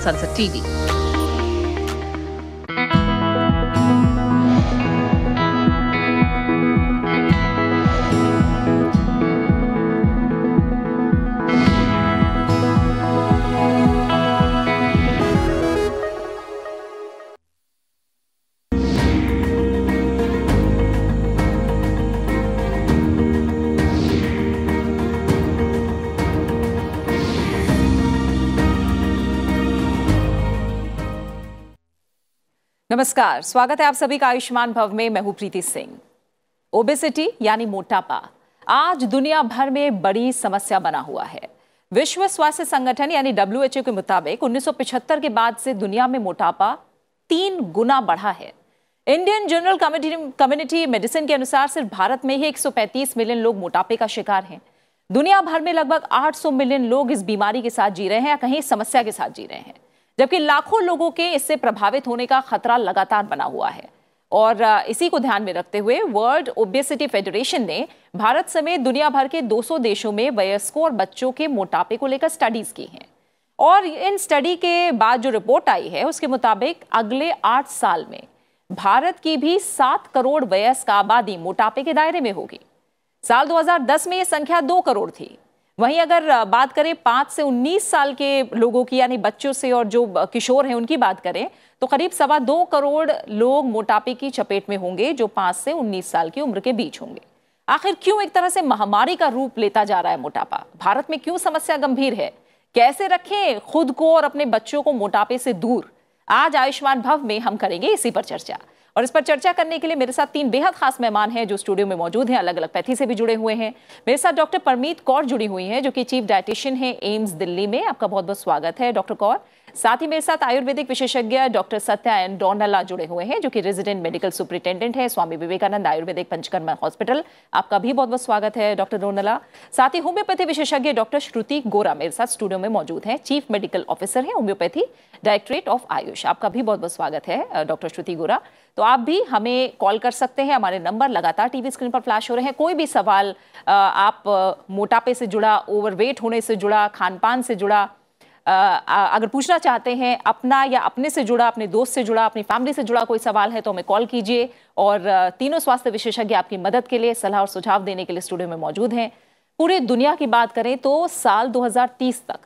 सनसद TV. नमस्कार, स्वागत है आप सभी का आयुष्मान भव में। मैं हूं प्रीति सिंह। ओबेसिटी यानी मोटापा आज दुनिया भर में बड़ी समस्या बना हुआ है। विश्व स्वास्थ्य संगठन यानी WHO के मुताबिक 1975 के बाद से दुनिया में मोटापा 3 गुना बढ़ा है। इंडियन जर्नल कम्युनिटी मेडिसिन के अनुसार सिर्फ भारत में ही 135 मिलियन लोग मोटापे का शिकार हैं। दुनिया भर में लगभग 800 मिलियन लोग इस बीमारी के साथ जी रहे हैं या कहीं इस समस्या के साथ जी रहे हैं, जबकि लाखों लोगों के इससे प्रभावित होने का खतरा लगातार बना हुआ है। और इसी को ध्यान में रखते हुए वर्ल्ड ओबेसिटी फेडरेशन ने भारत समेत दुनिया भर के 200 देशों में वयस्कों और बच्चों के मोटापे को लेकर स्टडीज की हैं। और इन स्टडी के बाद जो रिपोर्ट आई है उसके मुताबिक अगले 8 साल में भारत की भी 7 करोड़ वयस्क आबादी मोटापे के दायरे में होगी। साल 2010 में यह संख्या 2 करोड़ थी। वहीं अगर बात करें 5 से 19 साल के लोगों की, यानी बच्चों से और जो किशोर हैं उनकी बात करें, तो करीब 2.25 करोड़ लोग मोटापे की चपेट में होंगे जो 5 से 19 साल की उम्र के बीच होंगे। आखिर क्यों एक तरह से महामारी का रूप लेता जा रहा है मोटापा? भारत में क्यों समस्या गंभीर है? कैसे रखें खुद को और अपने बच्चों को मोटापे से दूर? आज आयुष्मान भव में हम करेंगे इसी पर चर्चा। और इस पर चर्चा करने के लिए मेरे साथ 3 बेहद खास मेहमान हैं जो स्टूडियो में मौजूद हैं, अलग अलग पैथी से भी जुड़े हुए हैं। मेरे साथ डॉक्टर परमीत कौर जुड़ी हुई हैं जो कि चीफ डाइटिशियन है एम्स दिल्ली में। आपका बहुत बहुत स्वागत है डॉक्टर कौर। साथ ही मेरे साथ आयुर्वेदिक विशेषज्ञ डॉक्टर सत्या एन डोनाला जुड़े हुए हैं जो कि रेजिडेंट मेडिकल सुपरिटेंडेंट है स्वामी विवेकानंद आयुर्वेदिक पंचकर्मा हॉस्पिटल। आपका भी बहुत बहुत स्वागत है डॉक्टर डोनाला। साथ ही होम्योपैथी विशेषज्ञ डॉक्टर श्रुति गोरा मेरे साथ स्टूडियो में मौजूद हैं, चीफ मेडिकल ऑफिसर है होम्योपैथी डायरेक्टरेट ऑफ आयुष। आपका भी बहुत बहुत स्वागत है डॉक्टर श्रुति गोरा। तो आप भी हमें कॉल कर सकते हैं, हमारे नंबर लगातार टीवी स्क्रीन पर फ्लैश हो रहे हैं। कोई भी सवाल आप मोटापे से जुड़ा, ओवरवेट होने से जुड़ा, खान पान से जुड़ा अगर पूछना चाहते हैं, अपना या अपने से जुड़ा, अपने दोस्त से जुड़ा, अपनी फैमिली से जुड़ा कोई सवाल है तो हमें कॉल कीजिए। और तीनों स्वास्थ्य विशेषज्ञ आपकी मदद के लिए, सलाह और सुझाव देने के लिए स्टूडियो में मौजूद हैं। पूरी दुनिया की बात करें तो साल 2030 तक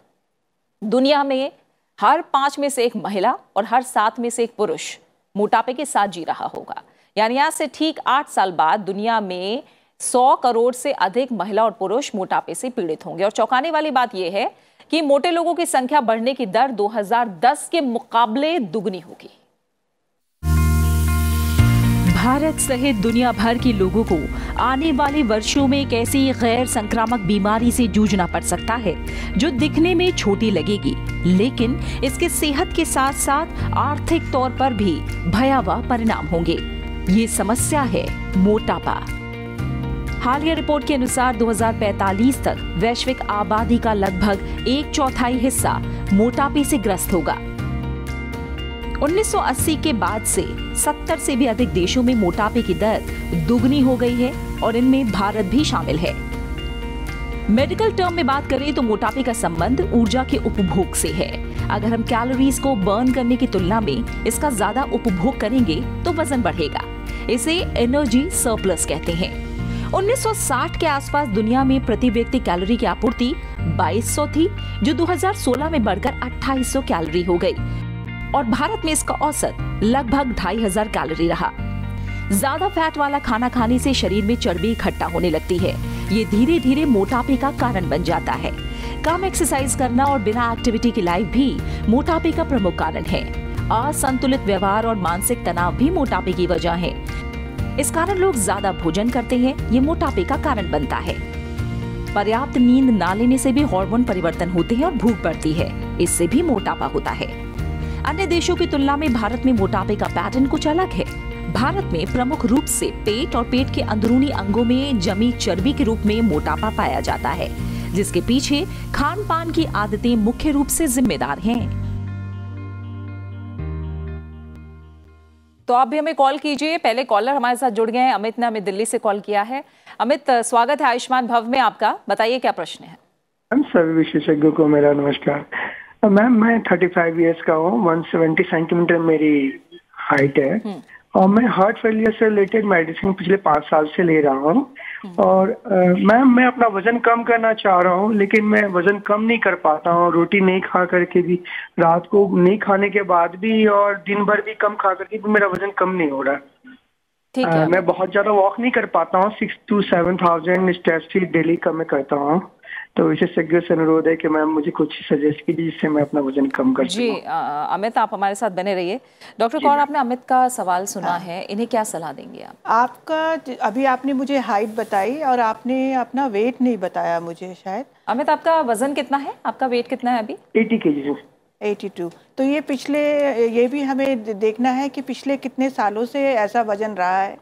दुनिया में हर 5 में से 1 महिला और हर 7 में से 1 पुरुष मोटापे के साथ जी रहा होगा। यानी आज से ठीक 8 साल बाद दुनिया में 100 करोड़ से अधिक महिला और पुरुष मोटापे से पीड़ित होंगे। और चौंकाने वाली बात यह है कि मोटे लोगों की संख्या बढ़ने की दर 2010 के मुकाबले दुगनी होगी। भारत सहित दुनिया भर के लोगों को आने वाले वर्षों में एक ऐसी गैर संक्रामक बीमारी से जूझना पड़ सकता है जो दिखने में छोटी लगेगी, लेकिन इसके सेहत के साथ साथ आर्थिक तौर पर भी भयावह परिणाम होंगे। ये समस्या है मोटापा। हालिया रिपोर्ट के अनुसार 2045 तक वैश्विक आबादी का लगभग 1/4 हिस्सा मोटापे से ग्रस्त होगा। 1980 के बाद से 70 से भी अधिक देशों में मोटापे की दर दुगनी हो गई है और इनमें भारत भी शामिल है। मेडिकल टर्म में बात करें तो मोटापे का संबंध ऊर्जा के उपभोग से है। अगर हम कैलोरीज को बर्न करने की तुलना में इसका ज्यादा उपभोग करेंगे तो वजन बढ़ेगा। इसे एनर्जी सरप्लस कहते हैं। 1960 के आसपास दुनिया में प्रति व्यक्ति कैलोरी की आपूर्ति 2200 थी, जो 2016 में बढ़कर 2800 कैलोरी हो गई और भारत में इसका औसत लगभग 2500 कैलोरी रहा। ज्यादा फैट वाला खाना खाने से शरीर में चर्बी इकट्ठा होने लगती है। ये धीरे धीरे मोटापे का कारण बन जाता है। कम एक्सरसाइज करना और बिना एक्टिविटी की लाइफ भी मोटापे का प्रमुख कारण है। असंतुलित व्यवहार और मानसिक तनाव भी मोटापे की वजह है। इस कारण लोग ज्यादा भोजन करते हैं, ये मोटापे का कारण बनता है। पर्याप्त नींद ना लेने से भी हार्मोन परिवर्तन होते हैं और भूख बढ़ती है, इससे भी मोटापा होता है। अन्य देशों की तुलना में भारत में मोटापे का पैटर्न कुछ अलग है। भारत में प्रमुख रूप से पेट और पेट के अंदरूनी अंगों में जमी चर्बी के रूप में मोटापा पाया जाता है, जिसके पीछे खान पान की आदतें मुख्य रूप से जिम्मेदार हैं। तो आप भी हमें कॉल कीजिए। पहले कॉलर हमारे साथ जुड़ गए हैं, अमित ने हमें दिल्ली से कॉल किया है। अमित, स्वागत है आयुष्मान भव में आपका। बताइए क्या प्रश्न है? सभी विशेषज्ञों को मेरा नमस्कार। मैम मैं 35 इयर्स का हूँ, 170 सेंटीमीटर मेरी हाइट है और मैं हार्ट फेलियर से रिलेटेड मेडिसिन पिछले 5 साल से ले रहा हूँ। और मैम मैं अपना वजन कम करना चाह रहा हूँ, लेकिन मैं वजन कम नहीं कर पाता हूँ। रोटी नहीं खा करके भी, रात को नहीं खाने के बाद भी और दिन भर भी कम खा करके भी मेरा वजन कम नहीं हो रहा। ठीक है। मैं बहुत ज्यादा वॉक नहीं कर पाता हूँ, 6 to 7,000 स्टेप्स ही डेली का मैं करता हूँ। तो विशेषज्ञ से अनुरोध है कि मैम मुझे कुछ सजेस्ट कीजिए जिससे मैं अपना वजन कम कर सकूं। जी अमित, आप हमारे साथ बने रहिए। डॉक्टर कौर, आपने अमित का सवाल सुना है, इन्हें क्या सलाह देंगे आप? आपका अभी आपने मुझे हाइट बताई और आपने अपना वेट नहीं बताया मुझे शायद। अमित, आपका वजन कितना है, आपका वेट कितना है अभी? 80 kg। 82। तो ये भी हमें देखना है कि पिछले कितने सालों से ऐसा वजन रहा है।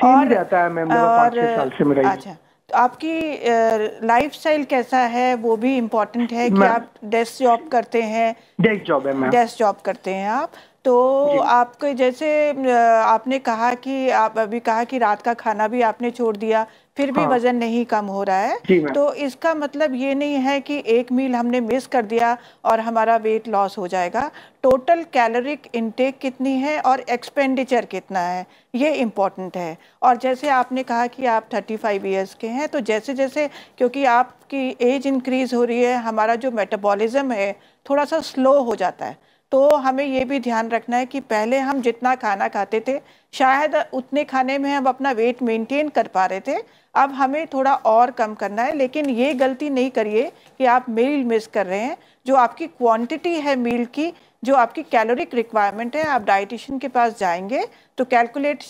और रहता है मैम, 5-6 साल से मेरा। अच्छा, तो आपकी लाइफस्टाइल कैसा है वो भी इम्पोर्टेंट है कि आप डेस्क जॉब करते हैं? डेस्क जॉब है मैम। डेस्क जॉब करते हैं आप, तो आपको जैसे आपने कहा कि आप अभी कहा कि रात का खाना भी आपने छोड़ दिया, फिर भी वजन नहीं कम हो रहा है। तो इसका मतलब ये नहीं है कि एक मील हमने मिस कर दिया और हमारा वेट लॉस हो जाएगा। टोटल कैलोरिक इनटेक कितनी है और एक्सपेंडिचर कितना है, ये इम्पॉर्टेंट है। और जैसे आपने कहा कि आप 35 इयर्स के हैं, तो जैसे जैसे क्योंकि आपकी एज इंक्रीज हो रही है, हमारा जो मेटाबॉलिज्म है थोड़ा सा स्लो हो जाता है। तो हमें ये भी ध्यान रखना है कि पहले हम जितना खाना खाते थे शायद उतने खाने में हम अपना वेट मेंटेन कर पा रहे थे, अब हमें थोड़ा और कम करना है। लेकिन ये गलती नहीं करिए कि आप मील मिस कर रहे हैं। जो आपकी क्वांटिटी है मील की, जो आपकी कैलोरिक रिक्वायरमेंट है, आप डाइटिशियन के पास जाएंगे तो कैलकुलेट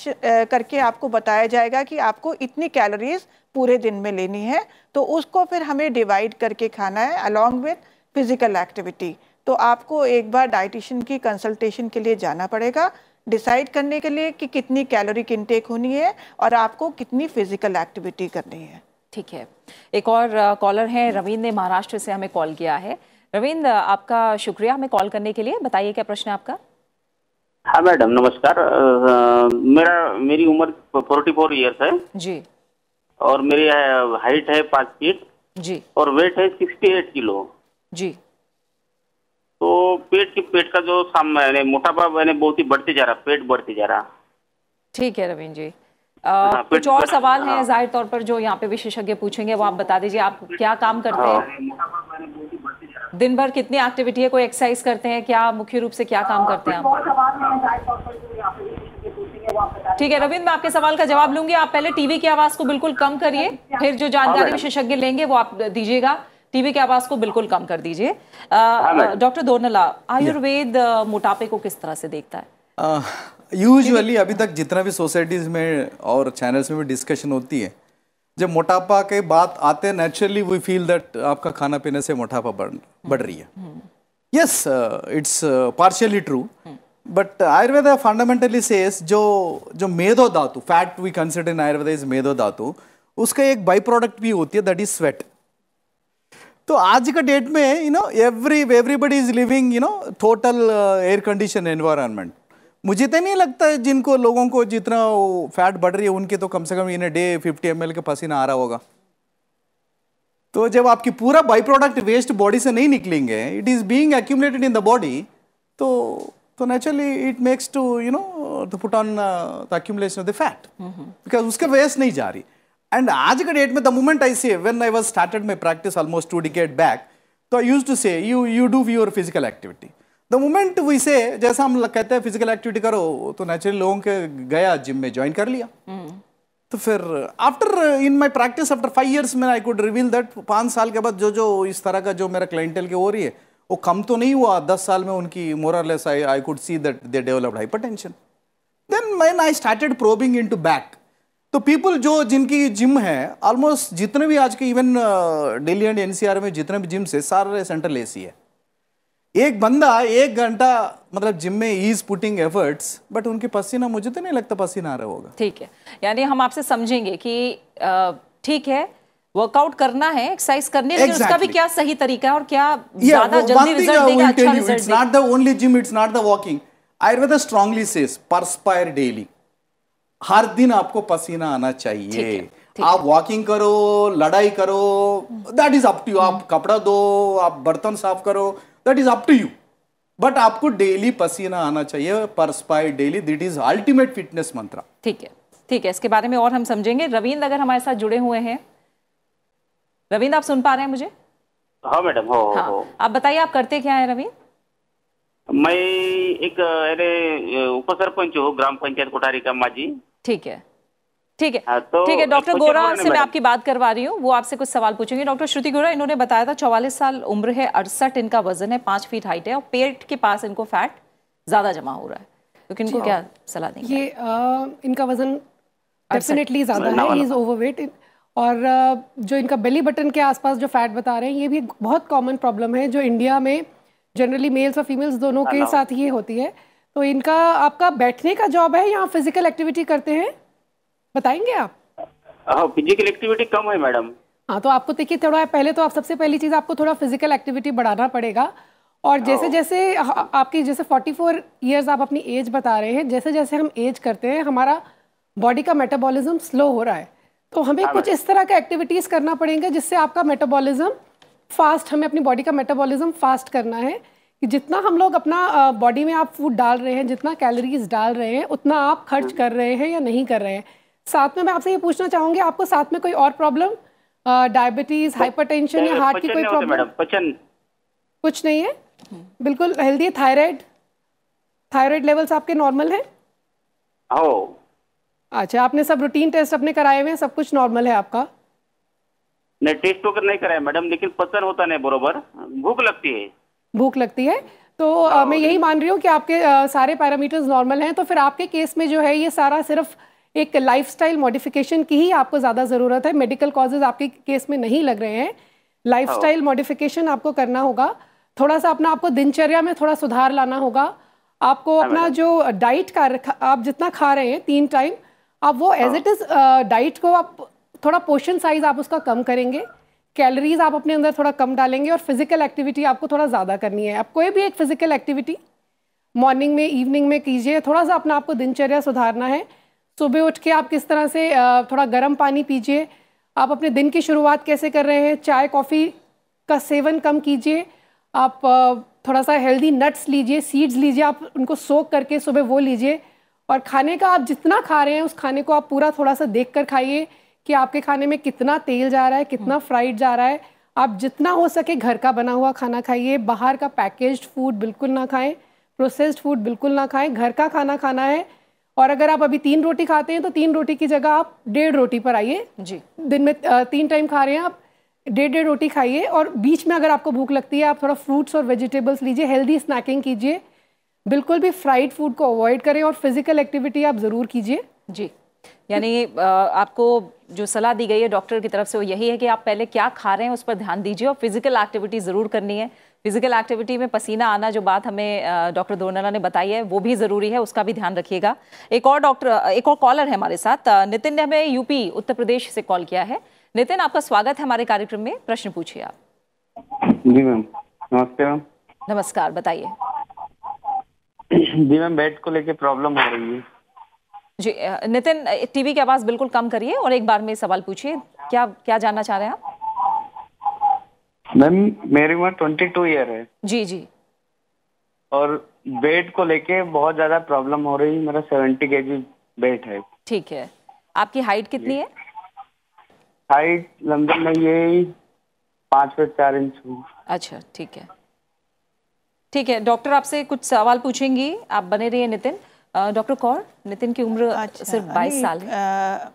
करके आपको बताया जाएगा कि आपको इतनी कैलोरीज पूरे दिन में लेनी है। तो उसको फिर हमें डिवाइड करके खाना है अलॉन्ग विथ फिजिकल एक्टिविटी। तो आपको एक बार डाइटिशियन की कंसल्टेशन के लिए जाना पड़ेगा, डिसाइड करने के लिए कि कितनी कैलोरिक इनटेक होनी है और आपको कितनी फिजिकल एक्टिविटी करनी है। ठीक है, एक और कॉलर है रविंद्र ने महाराष्ट्र से हमें कॉल किया है। रविंद्र, आपका शुक्रिया हमें कॉल करने के लिए। बताइए क्या प्रश्न है आपका? हाँ मैडम, नमस्कार। मेरी उम्र 44 ईयर्स है जी, और मेरी हाइट है 5 फीट जी, और वेट है 68 किलो जी। तो पेट का जो मोटापा बहुत ही बढ़ते जा रहा, पेट बढ़ते जा रहा। ठीक है रविंद्र जी, कुछ और सवाल हैं जाहिर तौर पर जो यहाँ पे विशेषज्ञ पूछेंगे, वो आप बता दीजिए। आप क्या काम करते हैं, दिन भर कितनी एक्टिविटी है, कोई एक्सरसाइज करते हैं क्या, मुख्य रूप से क्या काम करते हैं आप? ठीक है रविंद्र, मैं आपके सवाल का जवाब लूंगी। आप पहले टीवी की आवाज को बिल्कुल कम करिए, फिर जो जानकारी विशेषज्ञ लेंगे वो आप दीजिएगा। टीवी की आवाज को बिल्कुल कम कर दीजिए। डॉक्टर दोरनला, आयुर्वेद मोटापे को किस तरह से देखता है? यूजुअली अभी तक जितना भी सोसाइटीज में और चैनल्स में भी डिस्कशन होती है, जब मोटापा के बात आते हैं, नेचुरली वी फील दैट आपका खाना पीने से मोटापा बढ़ रही है। Yes, it's partially true, but Ayurveda fundamentally says जो medo dhatu, fat we consider in Ayurveda is medo dhatu, उसका एक बाई प्रोडक्ट भी होती है, दैट इज स्वेट। तो आज का डेट में everybody is living total air condition environment. मुझे तो नहीं लगता है जिनको लोगों को जितना फैट बढ़ रही है उनके तो कम से कम इन डे 50 ml का पसीना आ रहा होगा। तो जब आपकी पूरा बाई प्रोडक्ट वेस्ट बॉडी से नहीं निकलेंगे, it is being accumulated in the body, तो naturally it makes to to put on the accumulation of the fat, because उसके वेस्ट नहीं जा रही। एंड आज के डेट में the moment I say when I was started my practice almost 2 decades back, तो I used to say you do your physical activity. The moment we say, जैसा हम कहते हैं फिजिकल एक्टिविटी करो, तो नेचुरली लोगों के गया जिम में ज्वाइन कर लिया। तो फिर after in my practice after 5 years में आई कुड रिवील दैट 5 साल के बाद जो इस तरह का जो मेरा क्लाइंटेल के हो रही है वो कम तो नहीं हुआ। 10 साल में उनकी मोर और less I could see that they developed hypertension. Then when I started probing into back, तो पीपल जिनकी जिम है, ऑलमोस्ट जितने भी आज के इवन दिल्ली एंड एनसीआर में जितने भी जिम है सारे सेंट्रल एसी है। एक बंदा 1 घंटा मतलब जिम में इज पुटिंग एफर्ट्स, बट उनके पसीना, मुझे तो नहीं लगता पसीना आ रहा होगा। ठीक है, यानी हम आपसे समझेंगे कि ठीक है वर्कआउट करना है, एक्सरसाइज करनी है, लेकिन उसका भी क्या सही तरीका है और क्या ज्यादा जल्दी रिजल्ट देगा, अच्छा रिजल्ट देगा। It's not the only gym, it's not the walking. Ayurveda strongly says perspire daily, हर दिन आपको पसीना आना चाहिए। आप वॉकिंग करो, लड़ाई करो, that is up to you. आप कपड़ा दो, आप बर्तन साफ करो, that is up to you, but आपको डेली पसीना आना चाहिए, perspire daily, that is ultimate fitness mantra. ठीक है, ठीक है, इसके बारे में और हम समझेंगे। रविंद्र अगर हमारे साथ जुड़े हुए हैं, रविंद्र आप सुन पा रहे हैं मुझे? हाँ मैडम, हो। आप बताइए आप करते क्या है रविंद्र? मैं एक उपसरपंच हूँ ग्राम पंचायत कोठारी का माजी। ठीक है, ठीक है, तो ठीक है। डॉक्टर गोरा से मैं आपकी बात करवा रही हूँ, वो आपसे कुछ सवाल पूछेंगे। डॉक्टर श्रुति गोरा, इन्होंने बताया था 44 साल उम्र है, 68 इनका वजन है, 5 फीट हाइट है और पेट के पास इनको फैट ज्यादा जमा हो रहा है, तो इनको क्या सलाह देंगे? ये इनका वजन डेफिनेटली ज्यादा है, ही इज ओवरवेट। और जो इनका बेली बटन के आसपास जो फैट बता रहे हैं, ये भी बहुत कॉमन प्रॉब्लम है जो इंडिया में जनरली मेल्स और फीमेल्स दोनों के साथ ये होती है। तो इनका, आपका बैठने का जॉब है या फिजिकल एक्टिविटी करते हैं, बताएंगे आप? फिजिकल एक्टिविटी कम है मैडम। हाँ, तो आपको देखिए थोड़ा, पहले तो आप सबसे पहली चीज़ आपको थोड़ा फिजिकल एक्टिविटी बढ़ाना पड़ेगा। और जैसे जैसे आपकी जैसे 44 ईयर्स आप अपनी एज बता रहे हैं, जैसे जैसे हम एज करते हैं हमारा बॉडी का मेटाबॉलिज्म स्लो हो रहा है, तो हमें कुछ इस तरह का एक्टिविटीज़ करना पड़ेगा जिससे आपका मेटाबॉलिज्म फास्ट, हमें अपनी बॉडी का मेटाबॉलिज्म फास्ट करना है कि जितना हम लोग अपना बॉडी में आप फूड डाल रहे हैं, जितना कैलोरीज डाल रहे हैं, उतना आप खर्च कर रहे हैं या नहीं कर रहे हैं। साथ में मैं आपसे ये पूछना चाहूँगी, आपको साथ में कोई और प्रॉब्लम, डायबिटीज, हाइपरटेंशन या हार्ट की कोई प्रॉब्लम? पचन कुछ नहीं है, बिल्कुल हेल्दी है। थायराइड लेवल्स आपके नॉर्मल है? अच्छा, आपने सब रूटीन टेस्ट अपने कराए हुए हैं, सब कुछ नॉर्मल है आपका? नहीं, टेस्ट तो नहीं कराया मैडम, लेकिन पचन होता नहीं बरोबर, भूख लगती है। भूख लगती है, तो मैं यही मान रही हूँ कि आपके सारे पैरामीटर्स नॉर्मल हैं। तो फिर आपके केस में जो है ये सारा सिर्फ एक लाइफस्टाइल मॉडिफिकेशन की ही आपको ज़्यादा ज़रूरत है। मेडिकल कॉजेज आपके केस में नहीं लग रहे हैं, लाइफस्टाइल मॉडिफिकेशन आपको करना होगा। थोड़ा सा अपना आपको दिनचर्या में थोड़ा सुधार लाना होगा। आपको अपना जो डाइट का आप जितना खा रहे हैं 3 टाइम, आप वो एज इट इज़ डाइट को आप थोड़ा पोर्शन साइज आप उसका कम करेंगे, कैलोरीज आप अपने अंदर थोड़ा कम डालेंगे और फिजिकल एक्टिविटी आपको थोड़ा ज़्यादा करनी है। आप कोई भी एक फिजिकल एक्टिविटी मॉर्निंग में, इवनिंग में कीजिए। थोड़ा सा अपना आपको दिनचर्या सुधारना है। सुबह उठ के आप किस तरह से थोड़ा गर्म पानी पीजिए। आप अपने दिन की शुरुआत कैसे कर रहे हैं, चाय कॉफ़ी का सेवन कम कीजिए। आप थोड़ा सा हेल्दी नट्स लीजिए, सीड्स लीजिए, आप उनको सोक करके सुबह वो लीजिए। और खाने का आप जितना खा रहे हैं उस खाने को आप पूरा थोड़ा सा देख कर खाइए कि आपके खाने में कितना तेल जा रहा है, कितना फ्राइड जा रहा है। आप जितना हो सके घर का बना हुआ खाना खाइए, बाहर का पैकेज्ड फूड बिल्कुल ना खाएं, प्रोसेस्ड फूड बिल्कुल ना खाएं, घर का खाना खाना है। और अगर आप अभी 3 रोटी खाते हैं तो 3 रोटी की जगह आप 1.5 रोटी पर आइए जी। दिन में 3 टाइम खा रहे हैं आप, 1.5 रोटी खाइए। और बीच में अगर आपको भूख लगती है आप थोड़ा फ्रूट्स और वेजिटेबल्स लीजिए, हेल्दी स्नैकिंग कीजिए, बिल्कुल भी फ्राइड फूड को अवॉइड करें और फिजिकल एक्टिविटी आप ज़रूर कीजिए जी। यानी आपको जो सलाह दी गई है डॉक्टर की तरफ से वो यही है कि आप पहले क्या खा रहे हैं उस पर ध्यान दीजिए और फिजिकल एक्टिविटी ज़रूर करनी है। फिजिकल एक्टिविटी में पसीना आना, जो बात हमें डॉक्टर दोनला ने बताई है, वो भी ज़रूरी है, उसका भी ध्यान रखिएगा। एक और कॉलर है हमारे साथ, नितिन ने हमें यूपी उत्तर प्रदेश से कॉल किया है। नितिन, आपका स्वागत है हमारे कार्यक्रम में, प्रश्न पूछिए आप। जी मैम, नमस्ते मैम। नमस्कार, बताइए। जी मैम, बेड को लेके प्रॉब्लम हो रही है जी। नितिन, टीवी की आवाज बिल्कुल कम करिए और एक बार में सवाल पूछिए। क्या जानना चाह रहे हैं आप? मैम, मेरी उम्र 22 ईयर है जी जी। और वेट को लेके बहुत ज्यादा प्रॉब्लम हो रही है। मेरा 70 kg वेट है। ठीक है। आपकी हाइट कितनी है? हाइट लंदन में ये 5 फीट 4 इंच हूँ। अच्छा, ठीक है, ठीक है। डॉक्टर आपसे कुछ सवाल पूछेंगी, आप बने रहिए नितिन। डॉक्टर कौर, नितिन की उम्र सिर्फ 22 साल है।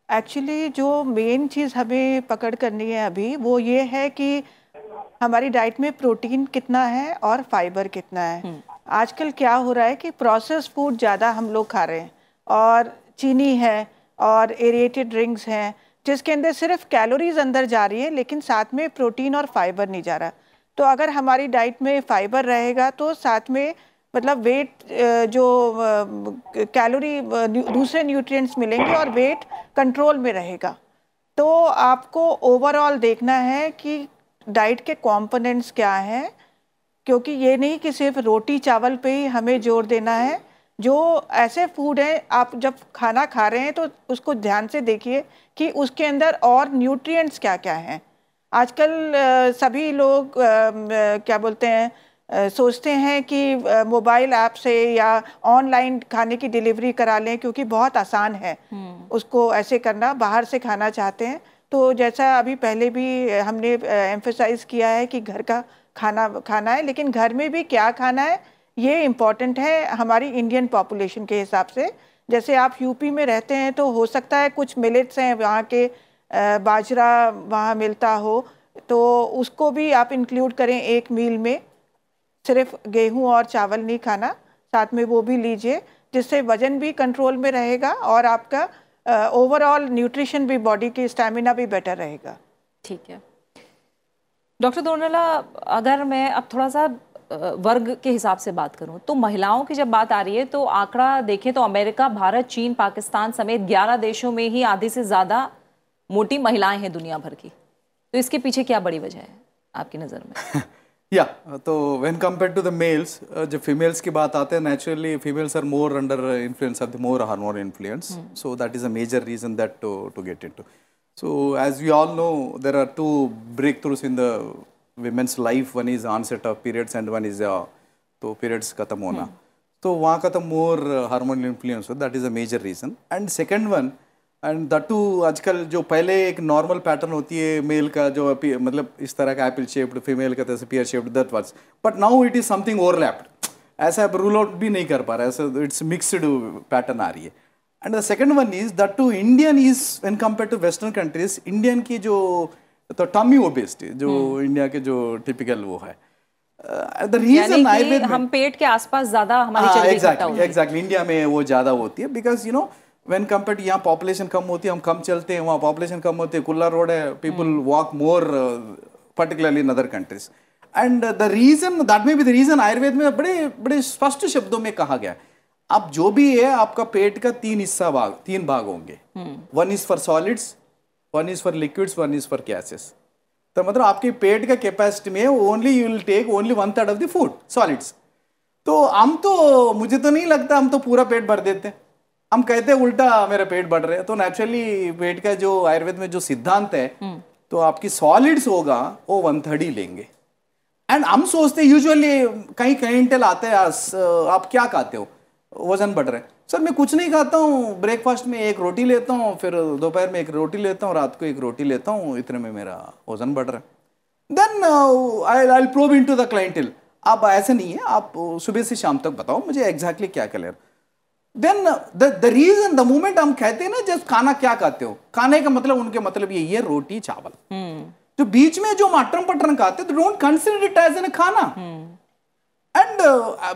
एक्चुअली जो मेन चीज़ हमें पकड़ करनी है अभी वो ये है कि हमारी डाइट में प्रोटीन कितना है और फाइबर कितना है। आजकल क्या हो रहा है कि प्रोसेस्ड फूड ज़्यादा हम लोग खा रहे हैं और चीनी है और एरेटेड ड्रिंक्स हैं जिसके अंदर सिर्फ कैलोरीज अंदर जा रही है लेकिन साथ में प्रोटीन और फाइबर नहीं जा रहा। तो अगर हमारी डाइट में फाइबर रहेगा तो साथ में मतलब वेट जो कैलोरी दूसरे न्यूट्रिएंट्स मिलेंगे और वेट कंट्रोल में रहेगा। तो आपको ओवरऑल देखना है कि डाइट के कंपोनेंट्स क्या हैं, क्योंकि ये नहीं कि सिर्फ रोटी चावल पे ही हमें जोर देना है। जो ऐसे फूड हैं आप जब खाना खा रहे हैं तो उसको ध्यान से देखिए कि उसके अंदर और न्यूट्रिएंट्स क्या क्या हैं। आजकल सभी लोग क्या बोलते हैं सोचते हैं कि मोबाइल ऐप से या ऑनलाइन खाने की डिलीवरी करा लें क्योंकि बहुत आसान है उसको ऐसे करना, बाहर से खाना चाहते हैं। तो जैसा अभी पहले भी हमने एम्फेसाइज किया है कि घर का खाना खाना है, लेकिन घर में भी क्या खाना है ये इम्पॉर्टेंट है हमारी इंडियन पॉपुलेशन के हिसाब से। जैसे आप यूपी में रहते हैं तो हो सकता है कुछ मिलेट्स हैं वहाँ के, बाजरा वहाँ मिलता हो, तो उसको भी आप इंक्लूड करें एक मील में। सिर्फ गेहूं और चावल नहीं खाना, साथ में वो भी लीजिए, जिससे वजन भी कंट्रोल में रहेगा और आपका ओवरऑल न्यूट्रिशन भी, बॉडी की स्टैमिना भी बेटर रहेगा। ठीक है डॉक्टर दोनला, अगर मैं अब थोड़ा सा वर्ग के हिसाब से बात करूं तो महिलाओं की जब बात आ रही है तो आंकड़ा देखें तो अमेरिका, भारत, चीन, पाकिस्तान समेत 11 देशों में ही आधी से ज़्यादा मोटी महिलाएं हैं दुनिया भर की। तो इसके पीछे क्या बड़ी वजह है आपकी नज़र में? या तो when compare to the males, जब फीमेल्स की बात आते हैं, naturally females are more under influence of the more hormone influence, so that is a major reason that to get into. So as we all know, there are two breakthroughs in the women's life. One is onset of periods and one is तो periods खत्म होना. तो वहाँ का तो more hormonal influence, that is a major reason. And second one, and that too आजकल जो पहले एक normal pattern होती है मेल का, जो मतलब इस तरह का apple shaped, female का जैसे pear shaped, that was. But now it is something overlapped. ऐसा आप rule out भी नहीं कर पा रहा, ऐसा it's mixed pattern आ रही है. And the second one is that too Indian is when compared to Western countries, Indian की जो तो tummy obesity जो इंडिया के जो typical वो है, the reason आयुर्वेद में हम पेट के आसपास ज़्यादा हमारी चर्बी इकट्ठा होती है। Exactly इंडिया में वो ज़्यादा होती है because you know when compared यहाँ population कम होती है, हम कम चलते हैं, वहाँ population कम होती है, खुला रोड है, people walk more particularly in other countries. And the reason that may be the reason Ayurveda में बड़े बड़े स्पष्ट शब्दों में कहा गया है, अब जो भी है आपका पेट का तीन भाग होंगे. One is for solids, one is for liquids, one is for gases. तो मतलब आपके पेट का कैपेसिटी में only you will take only 1/3 of the food solids. तो हम तो, मुझे तो नहीं लगता हम तो पूरा पेट भर देते, हम कहते हैं उल्टा मेरा पेट बढ़ रहा है. तो नेचुरली पेट का जो आयुर्वेद में जो सिद्धांत है, तो आपकी सॉलिड्स होगा वो 1/3 ही लेंगे. एंड हम सोचते यूजुअली कहीं क्लाइंटेल आते हैं, आप क्या खाते हो, वजन बढ़ रहा है. सर मैं कुछ नहीं खाता हूँ, ब्रेकफास्ट में एक रोटी लेता हूँ, फिर दोपहर में एक रोटी लेता हूँ, रात को एक रोटी लेता हूँ, इतने में मेरा वजन बढ़ रहा है. Then I will probe into the clientele. आप ऐसा नहीं है, आप सुबह से शाम तक बताओ मुझे एग्जैक्टली क्या colour. Then the reason, the moment हम कहते हैं ना जब खाना क्या खाते हो, खाने का मतलब उनके मतलब यही है रोटी चावल. जो बीच में जो मटन पटन खाते हो, don't consider it as an खाना. And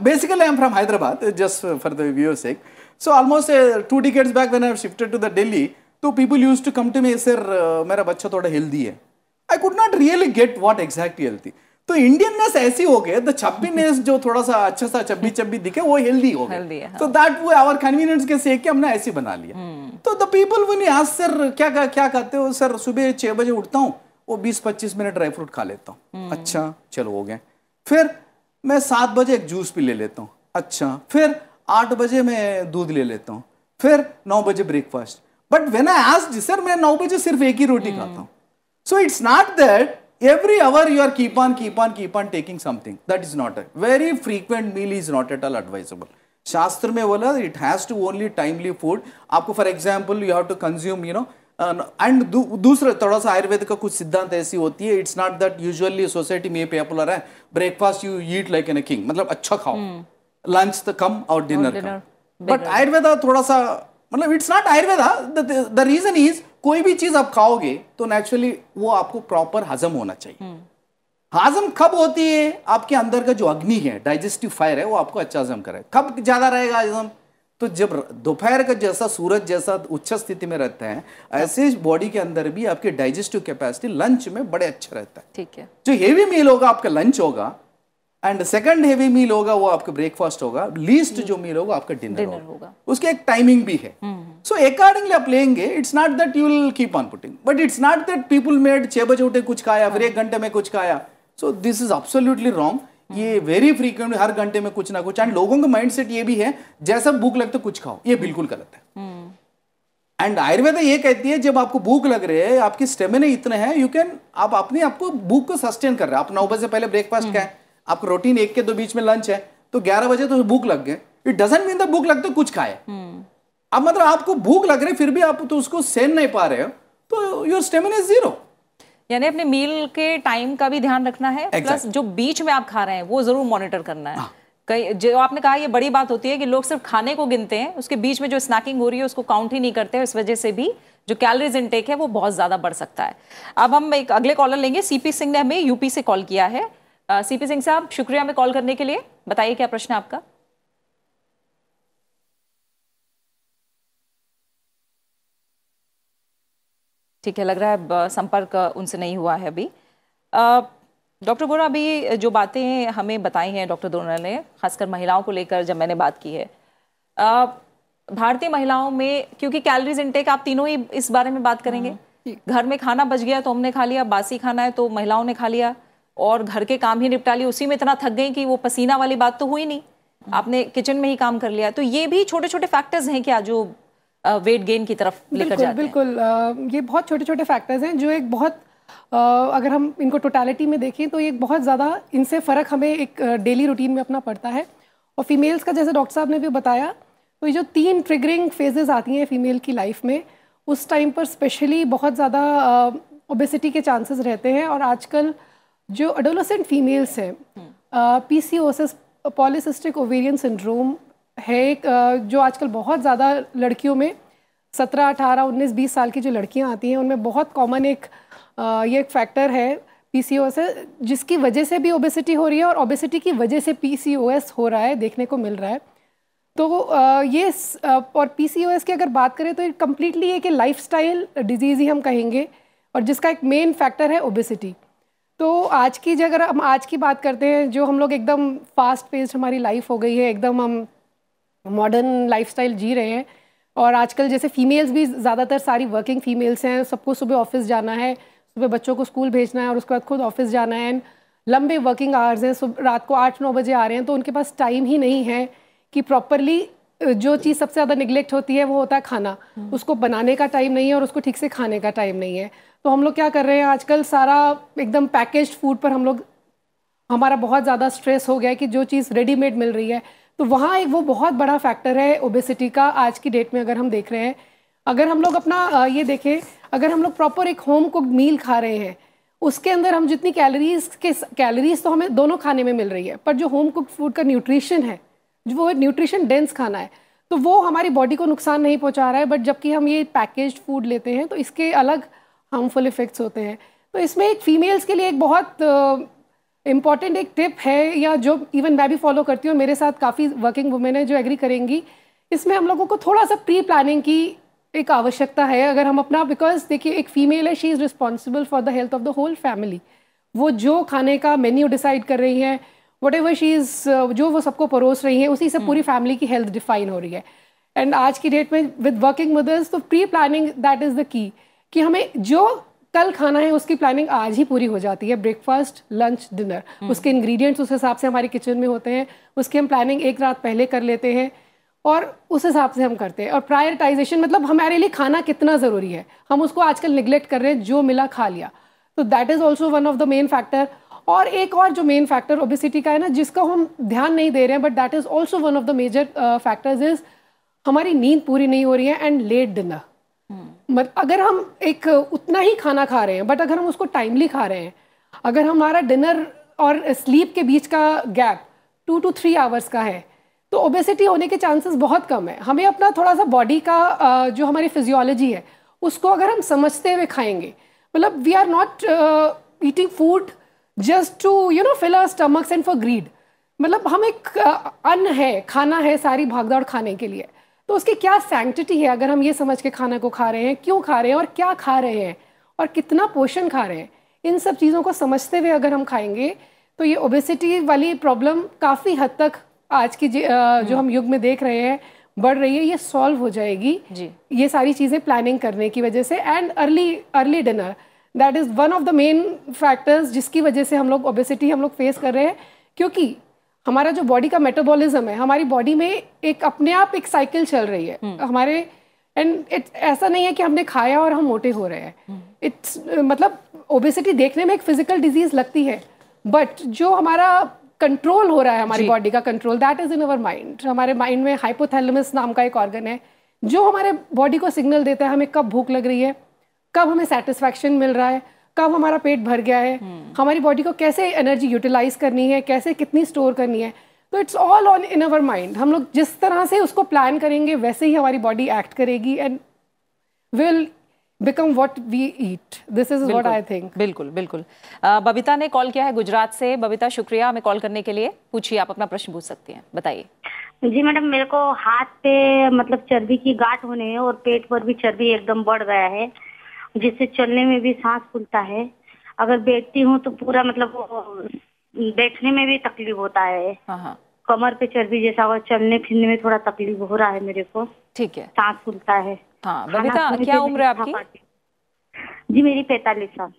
basically, I am from Hyderabad, just for the viewer's sake. So almost 2 decades back, when I shifted to the Delhi, so people used to come to me, sir, मेरा बच्चा थोड़ा healthy है. I could not really get what exactly healthy. तो Indianness ऐसी हो गए, the चब्बीनेस जो थोड़ा सा अच्छा सा चब्बी दिखे, वो healthy हो गए. So that way our convenience के sake हमने ऐसी बना लिया. तो the people when you ask, sir क्या खाते हो, सर सुबह 6 बजे उठता हूँ, वो 20-25 मिनट ड्राई फ्रूट खा लेता हूँ. अच्छा चलो हो गए. फिर मैं 7 बजे एक जूस पी ले लेता हूँ. अच्छा फिर 8 बजे मैं दूध ले लेता हूँ. फिर 9 बजे breakfast. But when I asked, sir मैं 9 बजे सिर्फ एक ही रोटी खाता हूँ. So it's not that every hour you are keep on taking something. That is not. Very frequent meal is not at all advisable. शास्त्र में बोला it has to only timely food. आपको for example you have to consume you know. And दूसरा थोड़ा सा आयुर्वेद का कुछ सिद्धांत ऐसी होती है, it's not that usually society में पॉपुलर है breakfast you eat like an king, मतलब अच्छा खाओ, लंच तो कम और डिनर कम. बट आयुर्वेदा थोड़ा सा मतलब it's not Ayurveda. The reason is कोई भी चीज आप खाओगे तो नेचुरली वो आपको प्रॉपर हजम होना चाहिए. हजम कब होती है, आपके अंदर का जो अग्नि है, डाइजेस्टिव फायर है, वो आपको अच्छा हजम करे. कब ज्यादा रहेगा हजम, तो जब दोपहर का जैसा सूरज जैसा उच्च स्थिति में रहता है, ऐसे बॉडी के अंदर भी आपकी डाइजेस्टिव कैपेसिटी लंच में बड़े अच्छा रहता है. ठीक है. जो हेवी मील होगा आपका लंच होगा, एंड सेकंड हेवी मील होगा वो आपका ब्रेकफास्ट होगा, लीस्ट जो मील होगा आपका डिनर होगा. उसकी एक टाइमिंग भी है. सो अकॉर्डिंगली आप लेंगे. It's not that you will keep on putting, but it's not that people made 6 बजे उठे कुछ खाया, फिर 1 घंटे में कुछ खाया. So this is absolutely wrong. ये वेरी फ्रीक्वेंट, हर घंटे में कुछ ना कुछ. एंड लोगों का माइंडसेट ये भी है जैसा भूख लगता है कुछ खाओ, ये बिल्कुल गलत है. एंड आयुर्वेद ये कहती है जब आपको भूख लग रही है, आपकी स्टेमिना इतने हैं, यू कैन, आप अपने आपको भूख को सस्टेन कर रहे हैं. आप 9 बजे पहले ब्रेकफास्ट खाएं, आपको रूटीन 1 के 2 बीच में लंच है, तो 11 बजे तो भूख लग गए, इट डजंट मीन द भूख लगते कुछ खाए। अब मतलब आपको भूख लग रही फिर भी आप तो उसको सहन नहीं पा रहे हो, तो योर स्टेमिना इज 0। यानी अपने मील के टाइम का भी ध्यान रखना है, प्लस जो बीच में आप खा रहे हैं वो जरूर मॉनिटर करना है। कई जो आपने कहा ये बड़ी बात होती है कि लोग सिर्फ खाने को गिनते हैं, उसके बीच में जो स्नैकिंग हो रही है उसको काउंट ही नहीं करते हैं, इस वजह से भी जो कैलोरीज इनटेक है वो बहुत ज्यादा बढ़ सकता है। अब हम एक अगले कॉलर लेंगे। सीपी सिंह ने हमें यूपी से कॉल किया है। सीपी सिंह साहब, शुक्रिया हमें कॉल करने के लिए। बताइए क्या प्रश्न है आपका। ठीक है, लग रहा है संपर्क उनसे नहीं हुआ है अभी। डॉक्टर गोरा, अभी जो बातें हमें बताई हैं डॉक्टर डोनाल्ड ने, खासकर महिलाओं को लेकर जब मैंने बात की है, भारतीय महिलाओं में, क्योंकि कैलोरीज इनटेक आप तीनों ही इस बारे में बात करेंगे, घर में खाना बच गया तो हमने खा लिया, बासी खाना है तो महिलाओं ने खा लिया, और घर के काम ही निपटा लिए, उसी में इतना थक गई कि वो पसीना वाली बात तो हुई नहीं, आपने किचन में ही काम कर लिया। तो ये भी छोटे छोटे फैक्टर्स हैं क्या जो वेट गेन की तरफ लेकर जाते हैं? बिल्कुल, ये बहुत छोटे छोटे फैक्टर्स हैं जो एक बहुत अगर हम इनको टोटलिटी में देखें तो एक बहुत ज़्यादा इनसे फ़र्क हमें एक डेली रूटीन में अपना पड़ता है। और फीमेल्स का, जैसे डॉक्टर साहब ने भी बताया, तो ये जो 3 ट्रिगरिंग फेजेस आती हैं फीमेल की लाइफ में, उस टाइम पर स्पेशली बहुत ज़्यादा ओबेसिटी के चांसेस रहते हैं। और आजकल जो एडोलेसेंट फीमेल्स हैं, PCOS, पॉलीसिस्टिक ओवेरियन सिंड्रोम है एक, जो आजकल बहुत ज़्यादा लड़कियों में 17, 18, 19, 20 साल की जो लड़कियां आती हैं उनमें बहुत कॉमन ये एक फैक्टर है PCOS है, जिसकी वजह से भी ओबेसिटी हो रही है और ओबेसिटी की वजह से PCOS हो रहा है, देखने को मिल रहा है। तो ये और PCOS की अगर बात करें तो कम्प्लीटली एक लाइफस्टाइल डिजीज़ ही हम कहेंगे, और जिसका एक मेन फैक्टर है ओबेसिटी। तो आज की अगर हम आज की बात करते हैं, जो हम लोग एकदम फास्ट पेस्ड हमारी लाइफ हो गई है, एकदम हम मॉडर्न लाइफस्टाइल जी रहे हैं, और आजकल जैसे फीमेल्स भी ज़्यादातर सारी वर्किंग फीमेल्स हैं, सबको सुबह ऑफिस जाना है, सुबह बच्चों को स्कूल भेजना है और उसके बाद खुद ऑफिस जाना है, लंबे वर्किंग आवर्स हैं, रात को 8-9 बजे आ रहे हैं, तो उनके पास टाइम ही नहीं है कि प्रॉपरली जो चीज़ सबसे ज़्यादा निगलेक्ट होती है वो होता है खाना, उसको बनाने का टाइम नहीं है और उसको ठीक से खाने का टाइम नहीं है। तो हम लोग क्या कर रहे हैं आजकल, सारा एकदम पैकेज्ड फूड पर हमारा बहुत ज़्यादा स्ट्रेस हो गया है कि जो चीज़ रेडीमेड मिल रही है, तो वहाँ एक वो बहुत बड़ा फैक्टर है ओबेसिटी का आज की डेट में। अगर हम देख रहे हैं, अगर हम लोग अपना ये देखें, अगर हम लोग प्रॉपर एक होम कुक्ड मील खा रहे हैं, उसके अंदर हम जितनी कैलोरीज तो हमें दोनों खाने में मिल रही है, पर जो होम कुक्ड फूड का न्यूट्रिशन है, जो वो न्यूट्रिशन डेंस खाना है, तो वो हमारी बॉडी को नुकसान नहीं पहुंचा रहा है। बट जबकि हम ये पैकेज्ड फूड लेते हैं तो इसके अलग हार्मफुल इफेक्ट्स होते हैं। तो इसमें एक फीमेल्स के लिए एक बहुत इम्पॉर्टेंट एक टिप है, या जो इवन मैं भी फॉलो करती हूँ, मेरे साथ काफ़ी वर्किंग वुमेन है जो एग्री करेंगी, इसमें हम लोगों को थोड़ा सा प्री प्लानिंग की एक आवश्यकता है। अगर हम अपना, बिकॉज देखिए एक फीमेल है, she is responsible for the health of the whole family. वो जो खाने का मेन्यू डिसाइड कर रही हैं, वट एवर शी इज़, जो वो सबको परोस रही हैं, उसी से पूरी फैमिली की हेल्थ डिफाइन हो रही है। एंड आज की डेट में विद वर्किंग मदर्स, तो pre planning that is the key, कि हमें जो कल खाना है उसकी प्लानिंग आज ही पूरी हो जाती है। ब्रेकफास्ट, लंच, डिनर, उसके इंग्रेडिएंट्स उस हिसाब से हमारी किचन में होते हैं, उसकी हम प्लानिंग एक रात पहले कर लेते हैं और उस हिसाब से हम करते हैं। और प्रायोरिटाइजेशन, मतलब हमारे लिए खाना कितना ज़रूरी है, हम उसको आजकल निगलेक्ट कर रहे हैं, जो मिला खा लिया। तो that is also one of the main factor. और एक और जो मेन फैक्टर ओबेसिटी का है ना, जिसका हम ध्यान नहीं दे रहे हैं, but that is also one of the major factors, is हमारी नींद पूरी नहीं हो रही है एंड लेट डिनर। अगर हम एक उतना ही खाना खा रहे हैं, बट अगर हम उसको टाइमली खा रहे हैं, अगर हमारा डिनर और स्लीप के बीच का गैप 2 to 3 आवर्स का है, तो ओबेसिटी होने के चांसेस बहुत कम है। हमें अपना थोड़ा सा बॉडी का जो हमारी फिजियोलॉजी है उसको अगर हम समझते हुए खाएंगे, मतलब we are not eating food just to fill our stomachs and for greed. मतलब हम एक अन्न है, खाना है सारी भागदौड़ खाने के लिए, तो उसकी क्या सैंक्टिटी है अगर हम ये समझ के खाना को खा रहे हैं, क्यों खा रहे हैं और क्या खा रहे हैं और कितना पोषण खा रहे हैं, इन सब चीज़ों को समझते हुए अगर हम खाएंगे, तो ये ओबेसिटी वाली प्रॉब्लम काफ़ी हद तक आज की जो हम युग में देख रहे हैं बढ़ रही है, ये सॉल्व हो जाएगी जी। ये सारी चीज़ें प्लानिंग करने की वजह से। And early dinner, that is one of the main factors जिसकी वजह से हम लोग ओबेसिटी हम लोग फेस कर रहे हैं, क्योंकि हमारा जो बॉडी का मेटाबॉलिज्म है, हमारी बॉडी में एक अपने आप एक साइकिल चल रही है हमारे, एंड ऐसा नहीं है कि हमने खाया और हम मोटे हो रहे हैं। इट्स मतलब ओबेसिटी देखने में एक फिजिकल डिजीज लगती है, बट जो हमारा कंट्रोल हो रहा है हमारी बॉडी का control, that is in our mind. हमारे माइंड में हाइपोथैलेमस नाम का एक ऑर्गन है जो हमारे बॉडी को सिग्नल देता है हमें कब भूख लग रही है, कब हमें सेटिस्फैक्शन मिल रहा है, कब हमारा पेट भर गया है, हमारी बॉडी को कैसे एनर्जी यूटिलाइज करनी है, कैसे कितनी स्टोर करनी है। तो it's all on in our mind. हम लोग जिस तरह से उसको प्लान करेंगे वैसे ही हमारी बॉडी एक्ट करेगी and will become what we eat. This is what I think. बिल्कुल बिल्कुल। बबीता ने कॉल किया है गुजरात से। बबीता, शुक्रिया हमें कॉल करने के लिए। पूछिए, आप अपना प्रश्न पूछ सकती हैं, बताइए। जी मैडम, मेरे को हाथ पे मतलब चर्बी की गांठ होने है और पेट पर भी चर्बी एकदम बढ़ गया है, जिससे चलने में भी सांस फूलता है। अगर बैठती हूँ तो पूरा मतलब बैठने में भी तकलीफ होता है। हाँ। कमर पे चर्बी जैसा और चलने फिरने में थोड़ा तकलीफ हो रहा है मेरे को। ठीक है। सांस फूलता है। हाँ बबीता, क्या उम्र है आपकी? जी मेरी 45 साल।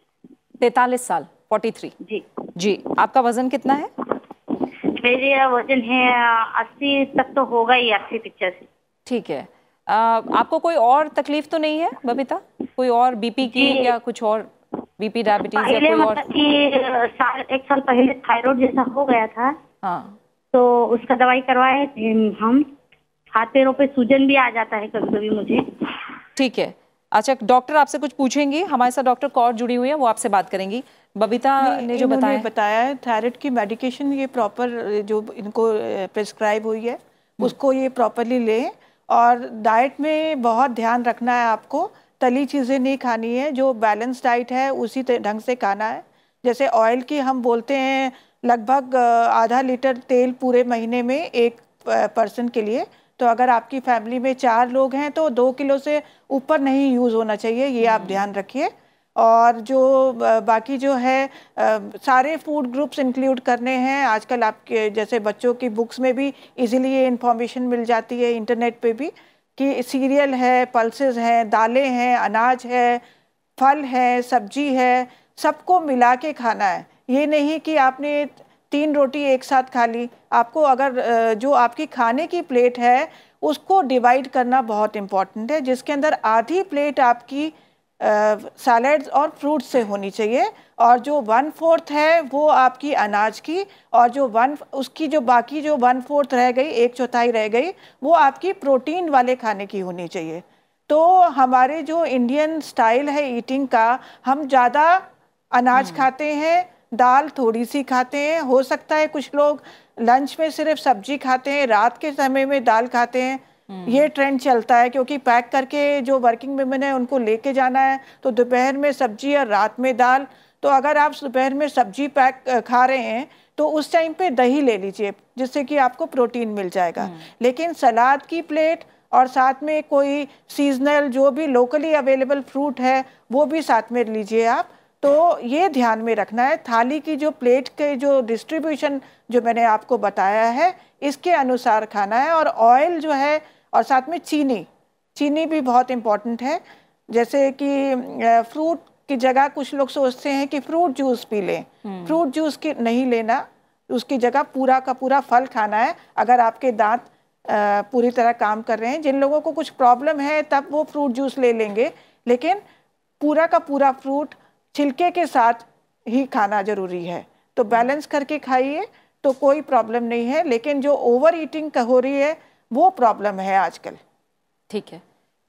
43 साल, 43। जी। आपका वजन कितना है? मेरा वजन है 80 तक तो होगा ही, 80-85। ठीक है। आपको कोई और तकलीफ तो नहीं है बबीता? कोई और बीपी की या कुछ और, बीपी डायबिटीज या कोई और? एक साल पहले थायराइड जैसा हो गया था। हाँ। तो उसका दवाई करवाए थे हम। हाथ पैरों पे सूजन भी आ जाता है कभी कभी मुझे। ठीक है। अच्छा, डॉक्टर आपसे कुछ पूछेंगी, हमारे साथ डॉक्टर कौर जुड़ी हुई है, वो आपसे बात करेंगी। बबीता ने जो बताया है थायराइड की मेडिकेशन ये प्रॉपर जो इनको प्रिस्क्राइब हुई है उसको ये प्रॉपरली लें, और डाइट में बहुत ध्यान रखना है आपको। तली चीज़ें नहीं खानी है, जो बैलेंस डाइट है उसी ढंग से खाना है। जैसे ऑयल की हम बोलते हैं लगभग आधा लीटर तेल पूरे महीने में एक पर्सन के लिए। तो अगर आपकी फैमिली में 4 लोग हैं तो 2 किलो से ऊपर नहीं यूज़ होना चाहिए, ये आप ध्यान रखिए। और जो बाकी जो है सारे फूड ग्रुप्स इंक्लूड करने हैं। आजकल आपके जैसे बच्चों की बुक्स में भी इजीली ये इन्फॉर्मेशन मिल जाती है, इंटरनेट पे भी, कि सीरियल है, पल्सेस हैं, दालें हैं, अनाज है, फल है, सब्जी है, सबको मिला के खाना है। ये नहीं कि आपने 3 रोटी एक साथ खा ली। आपको अगर जो आपकी खाने की प्लेट है उसको डिवाइड करना बहुत इम्पॉर्टेंट है, जिसके अंदर आधी प्लेट आपकी सैलड्स और फ्रूट से होनी चाहिए, और जो 1/4 है वो आपकी अनाज की, और जो उसकी जो बाकी जो 1/4 रह गई, 1/4 रह गई, वो आपकी प्रोटीन वाले खाने की होनी चाहिए। तो हमारे जो इंडियन स्टाइल है ईटिंग का, हम ज़्यादा अनाज खाते हैं, दाल थोड़ी सी खाते हैं। हो सकता है कुछ लोग लंच में सिर्फ सब्जी खाते हैं, रात के समय में दाल खाते हैं। ये ट्रेंड चलता है क्योंकि पैक करके जो वर्किंग वुमेन है उनको लेके जाना है, तो दोपहर में सब्जी और रात में दाल। तो अगर आप दोपहर में सब्जी पैक खा रहे हैं तो उस टाइम पे दही ले लीजिए, जिससे कि आपको प्रोटीन मिल जाएगा। लेकिन सलाद की प्लेट और साथ में कोई सीजनल जो भी लोकली अवेलेबल फ्रूट है वो भी साथ में लीजिए आप। तो ये ध्यान में रखना है, थाली की जो प्लेट के जो डिस्ट्रीब्यूशन जो मैंने आपको बताया है इसके अनुसार खाना है। और ऑयल जो है, और साथ में चीनी भी बहुत इम्पॉर्टेंट है। जैसे कि फ्रूट की जगह कुछ लोग सोचते हैं कि फ्रूट जूस पी लें, फ्रूट जूस की नहीं लेना, उसकी जगह पूरा का पूरा फल खाना है। अगर आपके दांत पूरी तरह काम कर रहे हैं, जिन लोगों को कुछ प्रॉब्लम है तब वो फ्रूट जूस ले लेंगे, लेकिन पूरा का पूरा फ्रूट छिलके के साथ ही खाना जरूरी है। तो बैलेंस करके खाइए तो कोई प्रॉब्लम नहीं है, लेकिन जो ओवर ईटिंग हो रही है वो प्रॉब्लम है आजकल। ठीक है,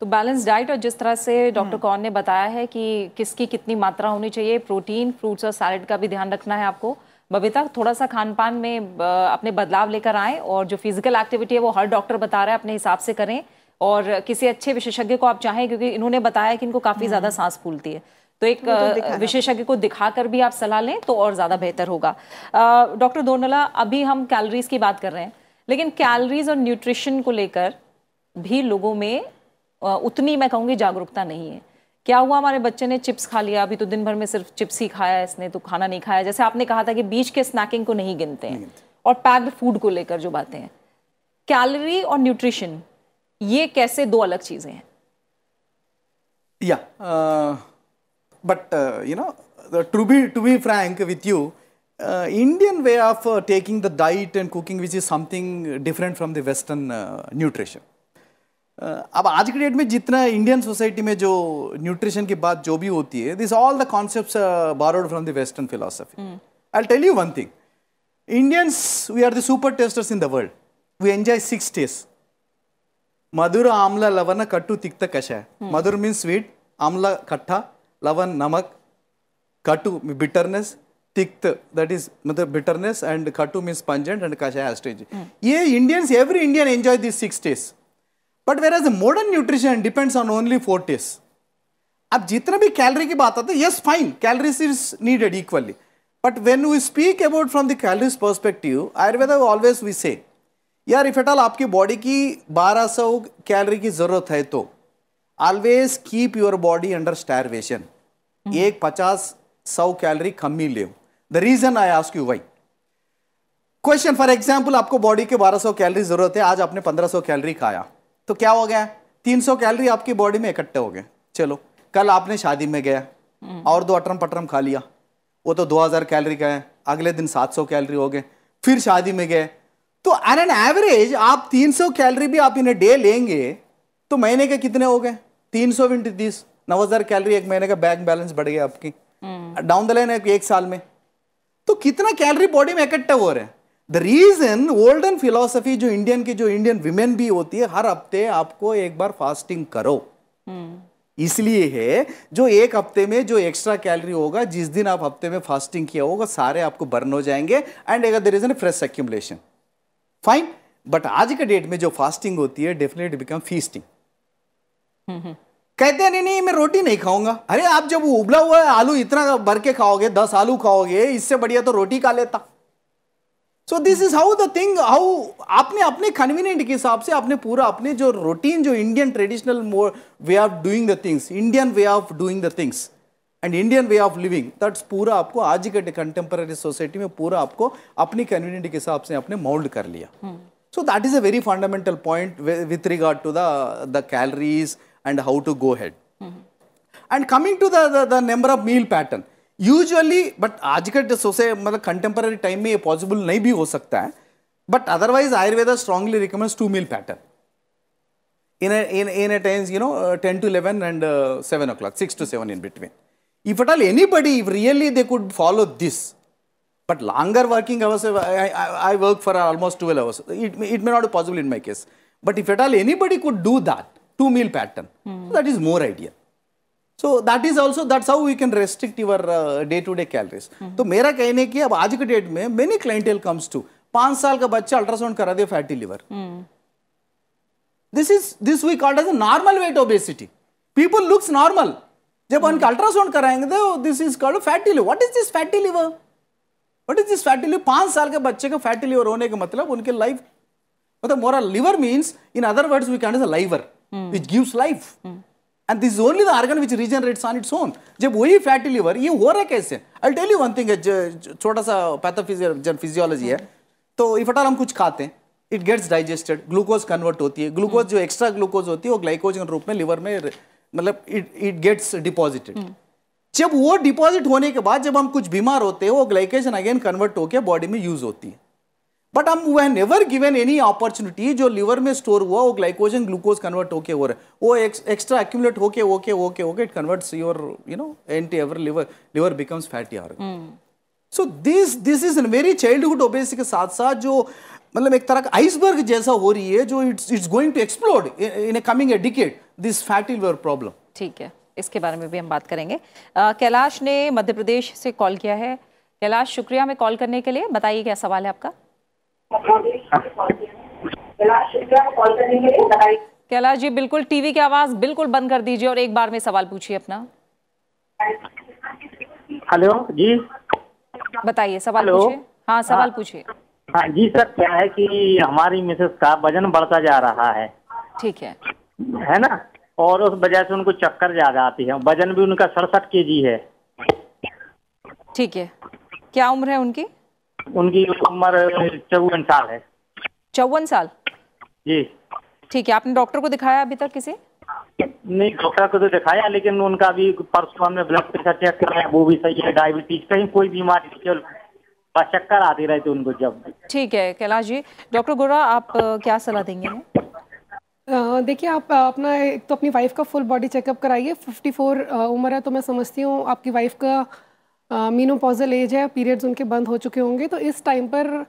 तो बैलेंस डाइट, और जिस तरह से डॉक्टर कौर ने बताया है कि किसकी कितनी मात्रा होनी चाहिए, प्रोटीन, फ्रूट्स और सैलेड का भी ध्यान रखना है आपको। बबीता, थोड़ा सा खान पान में अपने बदलाव लेकर आएँ, और जो फिजिकल एक्टिविटी है वो हर डॉक्टर बता रहा है अपने हिसाब से करें, और किसी अच्छे विशेषज्ञ को आप चाहें, क्योंकि इन्होंने बताया कि इनको काफ़ी ज़्यादा सांस फूलती है, तो एक विशेषज्ञ को दिखाकर भी आप सलाह लें तो और ज़्यादा बेहतर होगा। डॉक्टर दोरनला, अभी हम कैलोरीज की बात कर रहे हैं, लेकिन कैलोरीज और न्यूट्रिशन को लेकर भी लोगों में उतनी, मैं कहूँगी, जागरूकता नहीं है। क्या हुआ, हमारे बच्चे ने चिप्स खा लिया, अभी तो दिन भर में सिर्फ चिप्स ही खाया इसने, तो खाना नहीं खाया। जैसे आपने कहा था कि बीच के स्नैकिंग को नहीं गिनते हैं, और पैक्ड फूड को लेकर जो बातें हैं, कैलोरी और न्यूट्रिशन ये कैसे दो अलग चीज़ें हैं? But you know, to be frank with you, Indian way of taking the diet and cooking, which is something different from the Western nutrition. अब आज के डेट में जितना इंडियन सोसाइटी में जो न्यूट्रिशन की बात जो भी होती है, this all the concepts borrowed from the Western philosophy. I'll tell you one thing. Indians, we are the super tasters in the world. We enjoy 6 tastes. Madhura, Amla, Lavana, Kattu, Tikta, Kasha. Madhur means sweet, Amla, Kattha, Lavan, Namak, Kattu, bitterness, Tikta, that is bitterness, and Kattu means pungent, and Kasha, astringent. Yeah, Indians, every Indian enjoy these 6 tastes. But whereas the modern nutrition depends on only 4 tastes. अब जितना भी calorie की बात आती है, yes, fine, calories is needed equally. But when we speak about from the calories perspective, Ayurveda always we say, यार if at all आपकी body की 1200 कैलोरी की जरूरत है तो always keep your body under starvation. एक 50-100 कैलोरी कम ही ले. The reason I ask you why. Question for example, आपको बॉडी के 1200 कैलोरी जरूरत है, आज आपने 1500 कैलोरी खाया, तो क्या हो गया? 300 कैलोरी आपकी बॉडी में इकट्ठे हो गए. चलो, कल आपने शादी में गया और 2 अटरम पटरम खा लिया, वो तो 2000 कैलोरी का है, अगले दिन 700 कैलोरी हो गए, फिर शादी में गए, तो एन एन एवरेज आप 300 कैलोरी भी आप इन डे लेंगे तो महीने के कितने हो गए? 300 × 30, 9000 कैलोरी एक महीने का बैंक बैलेंस बढ़ गया आपकी डाउन द लाइन एक साल में. तो कितना कैलोरी बॉडी में इकट्ठा हो रहा है? द रीजन ओल्डन फिलोसफी जो इंडियन विमेन भी होती है, हर हफ्ते आपको एक बार फास्टिंग करो, इसलिए है जो एक हफ्ते में जो एक्स्ट्रा कैलोरी होगा, जिस दिन आप हफ्ते में फास्टिंग किया होगा, सारे आपको बर्न हो जाएंगे and there is an fresh accumulation. Fine. But आज के डेट में जो फास्टिंग होती है डेफिनेटली बिकम फीस्टिंग. कहते हैं नहीं मैं रोटी नहीं खाऊंगा. अरे आप जब उबला हुआ है आलू इतना भर के खाओगे, 10 आलू खाओगे, इससे बढ़िया तो रोटी खा लेता. So this is how the thing, how आपने अपने कन्वीनियंट के हिसाब से आपने पूरा अपने जो रूटीन जो Indian traditional way of doing the things, Indian way of doing the things and Indian way of living, that's पूरा आपको आज के कंटेम्पररी सोसाइटी में पूरा आपको अपनी कन्वीनियंट के हिसाब से आपने मोल्ड कर लिया. So that is a very fundamental point with regard to the calories and how to go head. And coming to the number of meal pattern usually, but आज के मतलब कंटेम्पररी टाइम में ये पॉसिबल नहीं भी हो सकता है, but otherwise Ayurveda strongly recommends 2 meal pattern in a times 10 to 11 and 7 o'clock, 6 to 7 in between. If at all anybody, if really they could follow this, but longer working hours, I work for almost 12 hours. It may not be possible in my case, but if at all anybody could do that 2 meal pattern, that is more ideal. So that is also, that's how we can restrict your day-to-day calories. तो मेरा कहने की अब आज के date में many clientele comes to 5 साल का बच्चा अल्ट्रासाउंड करा दे fatty liver. This we called as a normal weight obesity. People looks normal. जब उनका अल्ट्रासाउंड कराएंगे तो this is called fatty liver. What is this fatty liver? What is this fatty liver? 5 साल के बच्चे का फैटी लिवर होने का मतलब उनके लाइफ, मतलब moral liver means in other words we can as a liver which gives life. And this is only the organ which regenerates on its own. जब वही फैटी लिवर ये हो रहा है कैसे? I'll tell you one thing, छोटा सा pathophysiology है. तो इफ हम कुछ खाते हैं, it gets digested, glucose convert होती है, ग्लूकोज जो एक्स्ट्रा ग्लूकोज होती है वो ग्लाइकोजन रूप में लिवर में मतलब it gets deposited. जब वो डिपॉजिट होने के बाद जब हम कुछ बीमार होते हैं वो ग्लाइकोजन अगेन कन्वर्ट होकर बॉडी में यूज होती है. बट हम we have never given any opportunity जो लिवर में स्टोर हुआ वो ग्लाइकोजन ग्लूकोज कन्वर्ट होके हो रहा है, वो एक्स्ट्रा एक्यूमुलेट होके it converts your anti ever liver becomes fatty organ. So this is very childhood obesity के साथ साथ जो मतलब एक तरह का आइसबर्ग जैसा हो रही है जो it's going to explode in a coming a decade, this fatty liver problem. ठीक है, इसके बारे में भी हम बात करेंगे. कैलाश ने मध्य प्रदेश से कॉल किया है. कैलाश, शुक्रिया हमें कॉल करने के लिए. बताइए क्या सवाल है आपका. कैलाश जी बिल्कुल टीवी की आवाज बिल्कुल बंद कर दीजिए और एक बार में सवाल पूछिए अपना. हेलो जी, बताइए सवाल पूछिए. हाँ सवाल पूछिए. हाँ जी सर, क्या है कि हमारी मिसेस का वजन बढ़ता जा रहा है. ठीक है ना, और उस वजह से उनको चक्कर ज्यादा आती है. वजन भी उनका 67 kg है. ठीक है, क्या उम्र है उनकी? उनकी उम्र 54 साल है. 54 साल जी. ठीक है, आपने डॉक्टर को दिखाया अभी तक किसी? नहीं, डॉक्टर को तो दिखाया, लेकिन उनका भी परसों हमने ब्लड प्रेशर चेक कराया, वो भी सही है. डायबिटीज कहीं कोई बीमारी नहीं, चक्कर आती रहती उनको जब. ठीक है कैलाश जी, डॉक्टर गोरा आप क्या सलाह देंगे? देखिए, आप अपना एक तो अपनी वाइफ का फुल बॉडी चेकअप कराइए. 54 उम्र है, तो मैं समझती हूँ आपकी वाइफ का मीनोपॉजल एज है, पीरियड्स उनके बंद हो चुके होंगे, तो इस टाइम पर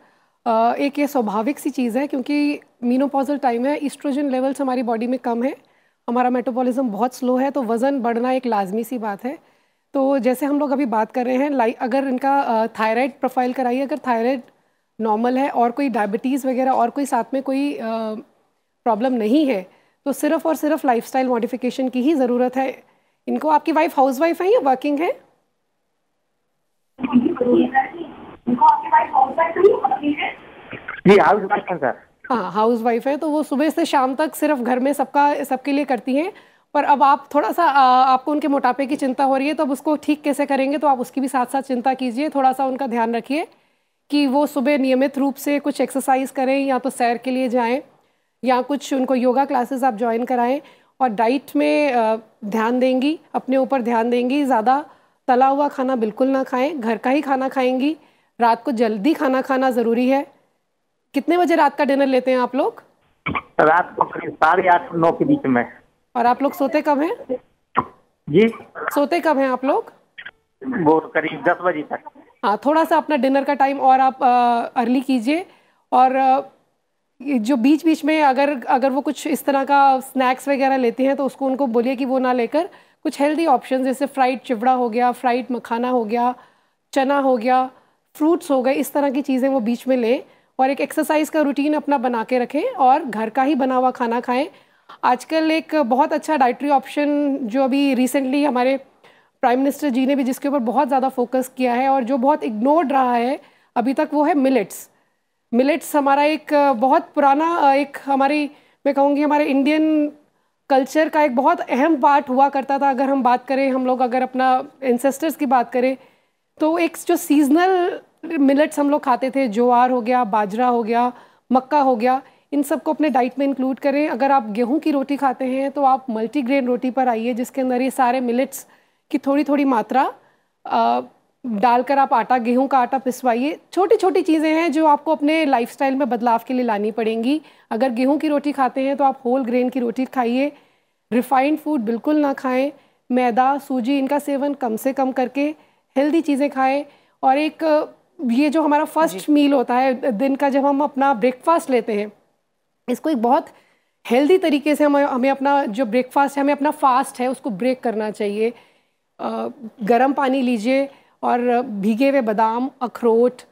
एक ये स्वाभाविक सी चीज़ है, क्योंकि मीनोपॉजल टाइम है, ईस्ट्रोजन लेवल्स हमारी बॉडी में कम है, हमारा मेटाबॉलिज्म बहुत स्लो है, तो वज़न बढ़ना एक लाजमी सी बात है। तो जैसे हम लोग अभी बात कर रहे हैं, अगर इनका थायराइड प्रोफाइल कराइए, अगर थायराइड नॉर्मल है और कोई डायबिटीज़ वगैरह और कोई साथ में कोई प्रॉब्लम नहीं है, तो सिर्फ़ और सिर्फ लाइफस्टाइल मॉडिफिकेशन की ही ज़रूरत है इनको। आपकी वाइफ हाउस वाइफ है या वर्किंग है? जी हाउस वाइफ है सर। हाँ, हाउस वाइफ है, तो वो सुबह से शाम तक सिर्फ घर में सबके लिए करती हैं। पर अब आप थोड़ा सा आपको उनके मोटापे की चिंता हो रही है, तो अब उसको ठीक कैसे करेंगे, तो आप उसकी भी साथ साथ चिंता कीजिए। थोड़ा सा उनका ध्यान रखिए कि वो सुबह नियमित रूप से कुछ एक्सरसाइज करें, या तो सैर के लिए जाएं, या कुछ उनको योगा क्लासेस आप ज्वाइन कराएं। और डाइट में ध्यान देंगी, अपने ऊपर ध्यान देंगी, ज़्यादा तला हुआ खाना बिल्कुल ना खाएं, घर का ही खाना खाएंगी। रात को जल्दी खाना खाना ज़रूरी है। कितने बजे रात का डिनर लेते हैं आप लोग? रात को करीब 8:30-9 के बीच में। और आप लोग सोते कब हैं? जी, सोते कब हैं आप लोग? वो करीब 10 बजे तक। हाँ, थोड़ा सा अपना डिनर का टाइम और आप अर्ली कीजिए। और जो बीच बीच में अगर वो कुछ इस तरह का स्नैक्स वगैरह लेते हैं, तो उसको उनको बोलिए कि वो ना लेकर कुछ हेल्दी ऑप्शन जैसे फ्राइड चिवड़ा हो गया, फ्राइड मखाना हो गया, चना हो गया, फ्रूट्स हो गए, इस तरह की चीज़ें वो बीच में लें। और एक एक्सरसाइज का रूटीन अपना बना के रखें, और घर का ही बना हुआ खाना खाएं। आजकल एक बहुत अच्छा डाइटरी ऑप्शन जो अभी रिसेंटली हमारे प्राइम मिनिस्टर जी ने भी जिसके ऊपर बहुत ज़्यादा फोकस किया है और जो बहुत इग्नोर्ड रहा है अभी तक, वो है मिलेट्स। मिलेट्स हमारा एक बहुत पुराना एक मैं कहूँगी हमारे इंडियन कल्चर का एक बहुत अहम पार्ट हुआ करता था। अगर हम बात करें, हम लोग अगर अपना एंसेस्टर्स की बात करें, तो एक जो सीजनल मिलेट्स हम लोग खाते थे, ज्वार हो गया, बाजरा हो गया, मक्का हो गया, इन सबको अपने डाइट में इंक्लूड करें। अगर आप गेहूं की रोटी खाते हैं तो आप मल्टीग्रेन रोटी पर आइए, जिसके अंदर ये सारे मिलेट्स की थोड़ी थोड़ी मात्रा डालकर आप गेहूं का आटा पिसवाइए। छोटी छोटी चीज़ें हैं जो आपको अपने लाइफस्टाइल में बदलाव के लिए लानी पड़ेंगी। अगर गेहूं की रोटी खाते हैं तो आप होल ग्रेन की रोटी खाइए। रिफाइंड फूड बिल्कुल ना खाएं। मैदा, सूजी, इनका सेवन कम से कम करके हेल्दी चीज़ें खाएं। और एक ये जो हमारा फर्स्ट मील होता है दिन का, जब हम अपना ब्रेकफास्ट लेते हैं, इसको एक बहुत हेल्दी तरीके से हमें अपना जो ब्रेकफास्ट है, हमें अपना फास्ट है, उसको ब्रेक करना चाहिए। गर्म पानी लीजिए और भीगे हुए बादाम, अखरोट,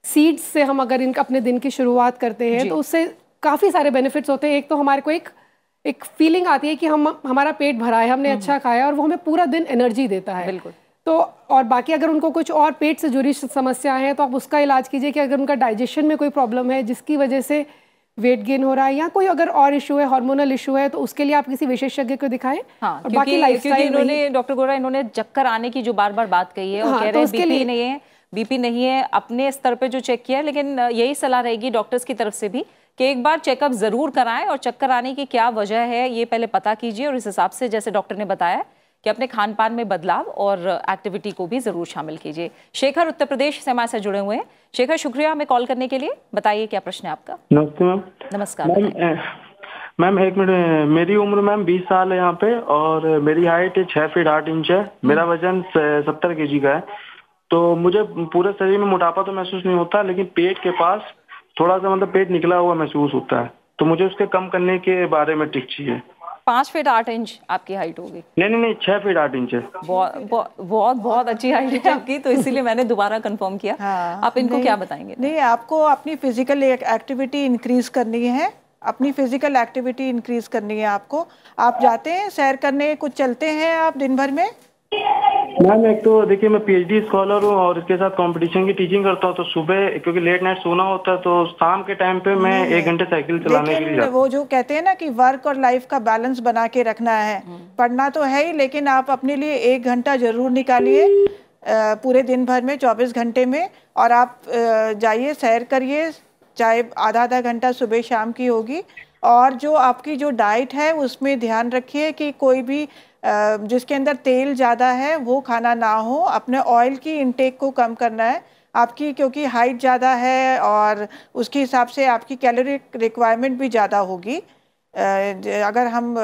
सीड्स से हम अगर अपने दिन की शुरुआत करते हैं तो उससे काफ़ी सारे बेनिफिट्स होते हैं। एक तो हमारे को एक फीलिंग आती है कि हमारा पेट भरा है, हमने अच्छा खाया, और वो हमें पूरा दिन एनर्जी देता है। बिल्कुल। तो और बाकी अगर उनको कुछ और पेट से जुड़ी समस्या है तो आप उसका इलाज कीजिए कि अगर उनका डाइजेशन में कोई प्रॉब्लम है जिसकी वजह से वेट गेन हो रहा है, या कोई अगर और इशू है, हार्मोनल इशू है, तो उसके लिए आप किसी विशेषज्ञ को दिखाएं। हाँ, और बाकी लाइफस्टाइल इन्होंने डॉक्टर गोरा इन्होंने चक्कर आने की जो बार बार बात कही है, और कह रहे हैं बीपी नहीं है, अपने स्तर पे जो चेक किया है, लेकिन यही सलाह रहेगी डॉक्टर्स की तरफ से भी कि एक बार चेकअप जरूर कराएं, और चक्कर आने की क्या वजह है ये पहले पता कीजिए, और इस हिसाब से जैसे डॉक्टर ने बताया कि अपने खान पान में बदलाव और एक्टिविटी को भी जरूर शामिल कीजिए। शेखर उत्तर प्रदेश से हमारे साथ जुड़े हुए हैं। शेखर, शुक्रिया हमें कॉल करने के लिए। बताइए क्या प्रश्न है आपका? नमस्ते मैम। नमस्कार मैम। एक मिनट, मेरी उम्र मैम 20 साल है यहाँ पे, और मेरी हाइट 6 फीट 8 इंच है। मेरा वजन 70 kg का है। तो मुझे पूरे शरीर में मोटापा तो महसूस नहीं होता, लेकिन पेट के पास थोड़ा सा मतलब पेट निकला हुआ महसूस होता है। तो मुझे उसके कम करने के बारे में टिप चाहिए। 5 फीट 8 इंच आपकी हाइट होगी? नहीं, 6 फीट 8 इंच है। बहुत अच्छी हाइट है आपकी, तो इसीलिए मैंने दोबारा कंफर्म किया। हाँ, आप इनको क्या बताएंगे? नहीं, आपको अपनी फिजिकल एक्टिविटी इंक्रीज करनी है। अपनी फिजिकल एक्टिविटी इंक्रीज करनी है आपको। आप जाते हैं सैर करने, कुछ चलते हैं आप दिन भर में? मैम, एक तो देखिए मैं PhD स्कॉलर हूँ और इसके साथ कंपटीशन की टीचिंग करता हूँ, तो सुबह क्योंकि लेट नाइट सोना होता है, तो शाम के टाइम पे मैं 1 घंटे साइकिल चलाने के लिए जाता हूँ। वो जो कहते हैं ना कि वर्क और लाइफ का बैलेंस बना के रखना है। पढ़ना तो है ही, लेकिन आप अपने लिए 1 घंटा जरूर निकालिए पूरे दिन भर में, 24 घंटे में, और आप जाइए सैर करिए, चाहे आधा घंटा सुबह शाम की होगी। और जो आपकी जो डाइट है उसमें ध्यान रखिए कि कोई भी जिसके अंदर तेल ज़्यादा है वो खाना ना हो। अपने ऑयल की इंटेक को कम करना है आपकी, क्योंकि हाइट ज़्यादा है और उसके हिसाब से आपकी कैलोरी रिक्वायरमेंट भी ज़्यादा होगी। अगर हम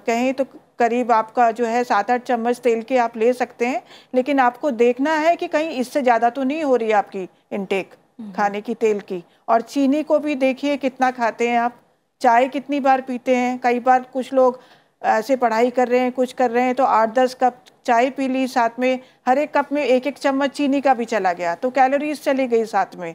कहें तो करीब आपका जो है 7-8 चम्मच तेल के आप ले सकते हैं, लेकिन आपको देखना है कि कहीं इससे ज़्यादा तो नहीं हो रही आपकी इनटेक खाने की तेल की। और चीनी को भी देखिए कितना खाते हैं आप, चाय कितनी बार पीते हैं। कई बार कुछ लोग ऐसे पढ़ाई कर रहे हैं, कुछ कर रहे हैं तो 8-10 कप चाय पी ली, साथ में हर एक कप में 1-1 चम्मच चीनी का भी चला गया, तो कैलोरीज चली गई साथ में।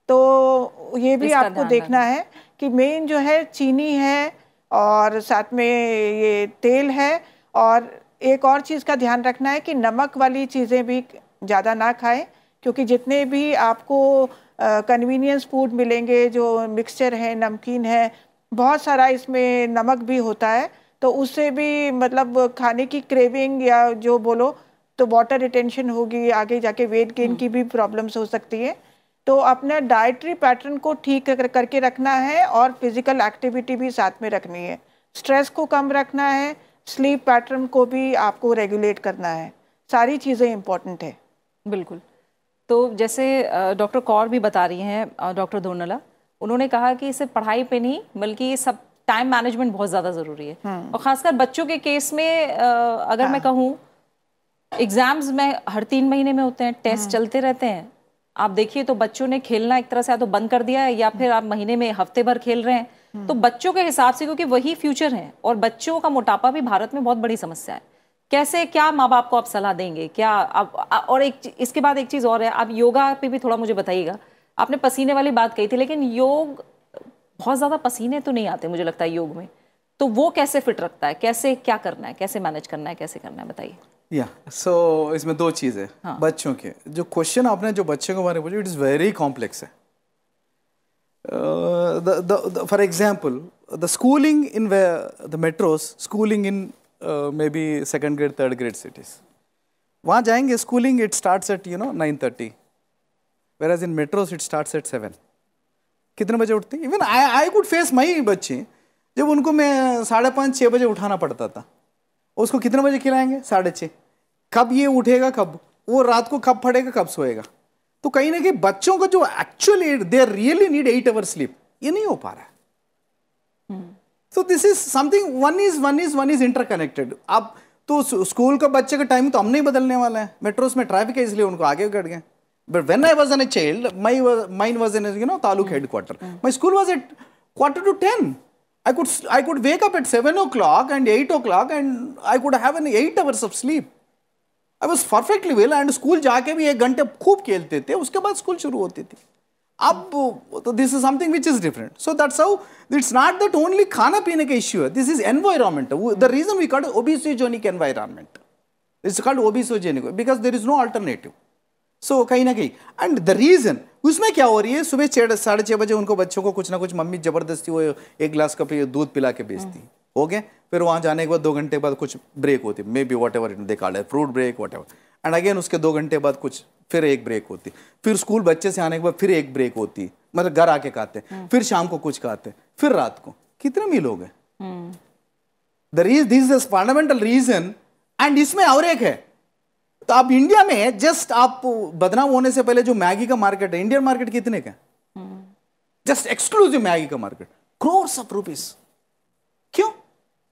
तो ये भी आपको देखना है कि मेन जो है चीनी है और साथ में ये तेल है। और एक और चीज़ का ध्यान रखना है कि नमक वाली चीज़ें भी ज़्यादा ना खाएं, क्योंकि जितने भी आपको कन्वीनियंस फूड मिलेंगे, जो मिक्सचर है, नमकीन है, बहुत सारा इसमें नमक भी होता है, तो उससे भी मतलब खाने की क्रेविंग या जो बोलो तो वाटर रिटेंशन होगी, आगे जाके वेट गेन की भी प्रॉब्लम्स हो सकती है। तो अपना डाइटरी पैटर्न को ठीक करके रखना है और फिजिकल एक्टिविटी भी साथ में रखनी है। स्ट्रेस को कम रखना है, स्लीप पैटर्न को भी आपको रेगुलेट करना है। सारी चीज़ें इम्पोर्टेंट है। बिल्कुल। तो जैसे डॉक्टर कौर भी बता रही हैं, डॉक्टर धोरनला, उन्होंने कहा कि सिर्फ पढ़ाई पे नहीं बल्कि सब टाइम मैनेजमेंट बहुत ज़्यादा ज़रूरी है। और ख़ासकर बच्चों के केस में अगर मैं कहूँ, एग्ज़ाम्स में हर 3 महीने में होते हैं, टेस्ट चलते रहते हैं। आप देखिए तो बच्चों ने खेलना एक तरह से या तो बंद कर दिया है या फिर आप महीने में हफ्ते भर खेल रहे हैं। तो बच्चों के हिसाब से, क्योंकि वही फ्यूचर है, और बच्चों का मोटापा भी भारत में बहुत बड़ी समस्या है। कैसे, क्या माँ बाप को आप सलाह देंगे क्या आप? और इसके बाद एक चीज़ और है, आप योगा पे भी थोड़ा मुझे बताइएगा। आपने पसीने वाली बात कही थी, लेकिन योग बहुत ज़्यादा पसीने तो नहीं आते मुझे लगता है योग में, तो वो कैसे फिट रखता है, कैसे क्या करना है, कैसे मैनेज करना है, कैसे करना है, बताइए। सो इसमें 2 चीज़ें। हाँ. बच्चों के जो क्वेश्चन आपने जो बच्चों के बारे में पूछा, इट इज़ वेरी कॉम्प्लेक्स है। For example the schooling in the metros, schooling in may be 2nd grade 3rd grade cities, वहाँ जाएंगे schooling it starts at 9:30, whereas in metros it starts at 7. कितने बजे उठती? Even I could face my बच्चे, जब उनको मैं 5:30-6 बजे उठाना पड़ता था, उसको कितने बजे खिलाएंगे? 6:30। कब ये उठेगा, कब वो रात को कब पड़ेगा, कब सोएगा? तो कहीं ना कहीं बच्चों को जो actually they really need 8 hours sleep, ये नहीं हो पा रहा है। तो this is something, one is interconnected. अब तो स्कूल का बच्चे का टाइम तो हम नहीं बदलने वाला है, मेट्रोस में ट्रैफिक है इसलिए उनको आगे कट गए। But when I was a child, mine was in taluk headquarter. My school was at 9:45. I could wake up at 7 o'clock and 8 o'clock and I could have an 8 hours of sleep. I was perfectly well and school जाके भी 1 घंटे खूब खेलते थे, उसके बाद school शुरू होती थी। अब तो this is something which is different. So that's how, it's not that only खाना पीने का issue है, this is environment. The reason we call it obesogenic environment. It's called obesogenic because there is no alternative. सो कहीं ना कहीं, and the reason उसमें क्या हो रही है, सुबह 6-6:30 बजे उनको बच्चों को कुछ ना कुछ मम्मी जबरदस्ती वो 1 गिलास का दूध पिला के बेचती, हो गए। फिर वहाँ जाने के बाद 2 घंटे बाद कुछ ब्रेक होती, maybe whatever they called it, fruit break whatever, and again उसके 2 घंटे बाद कुछ फिर एक ब्रेक होती, फिर स्कूल बच्चे से आने के बाद फिर एक ब्रेक होती, मतलब घर आके खाते, फिर शाम को कुछ खाते, फिर रात को। कितने मील हो गए? This is fundamental reason. And इसमें और एक है, तो आप इंडिया में जस्ट आप बदनाम होने से पहले जो मैगी का मार्केट है, इंडियन मार्केट कितने का? जस्ट एक्सक्लूसिव मैगी का मार्केट crores of rupees। क्यों?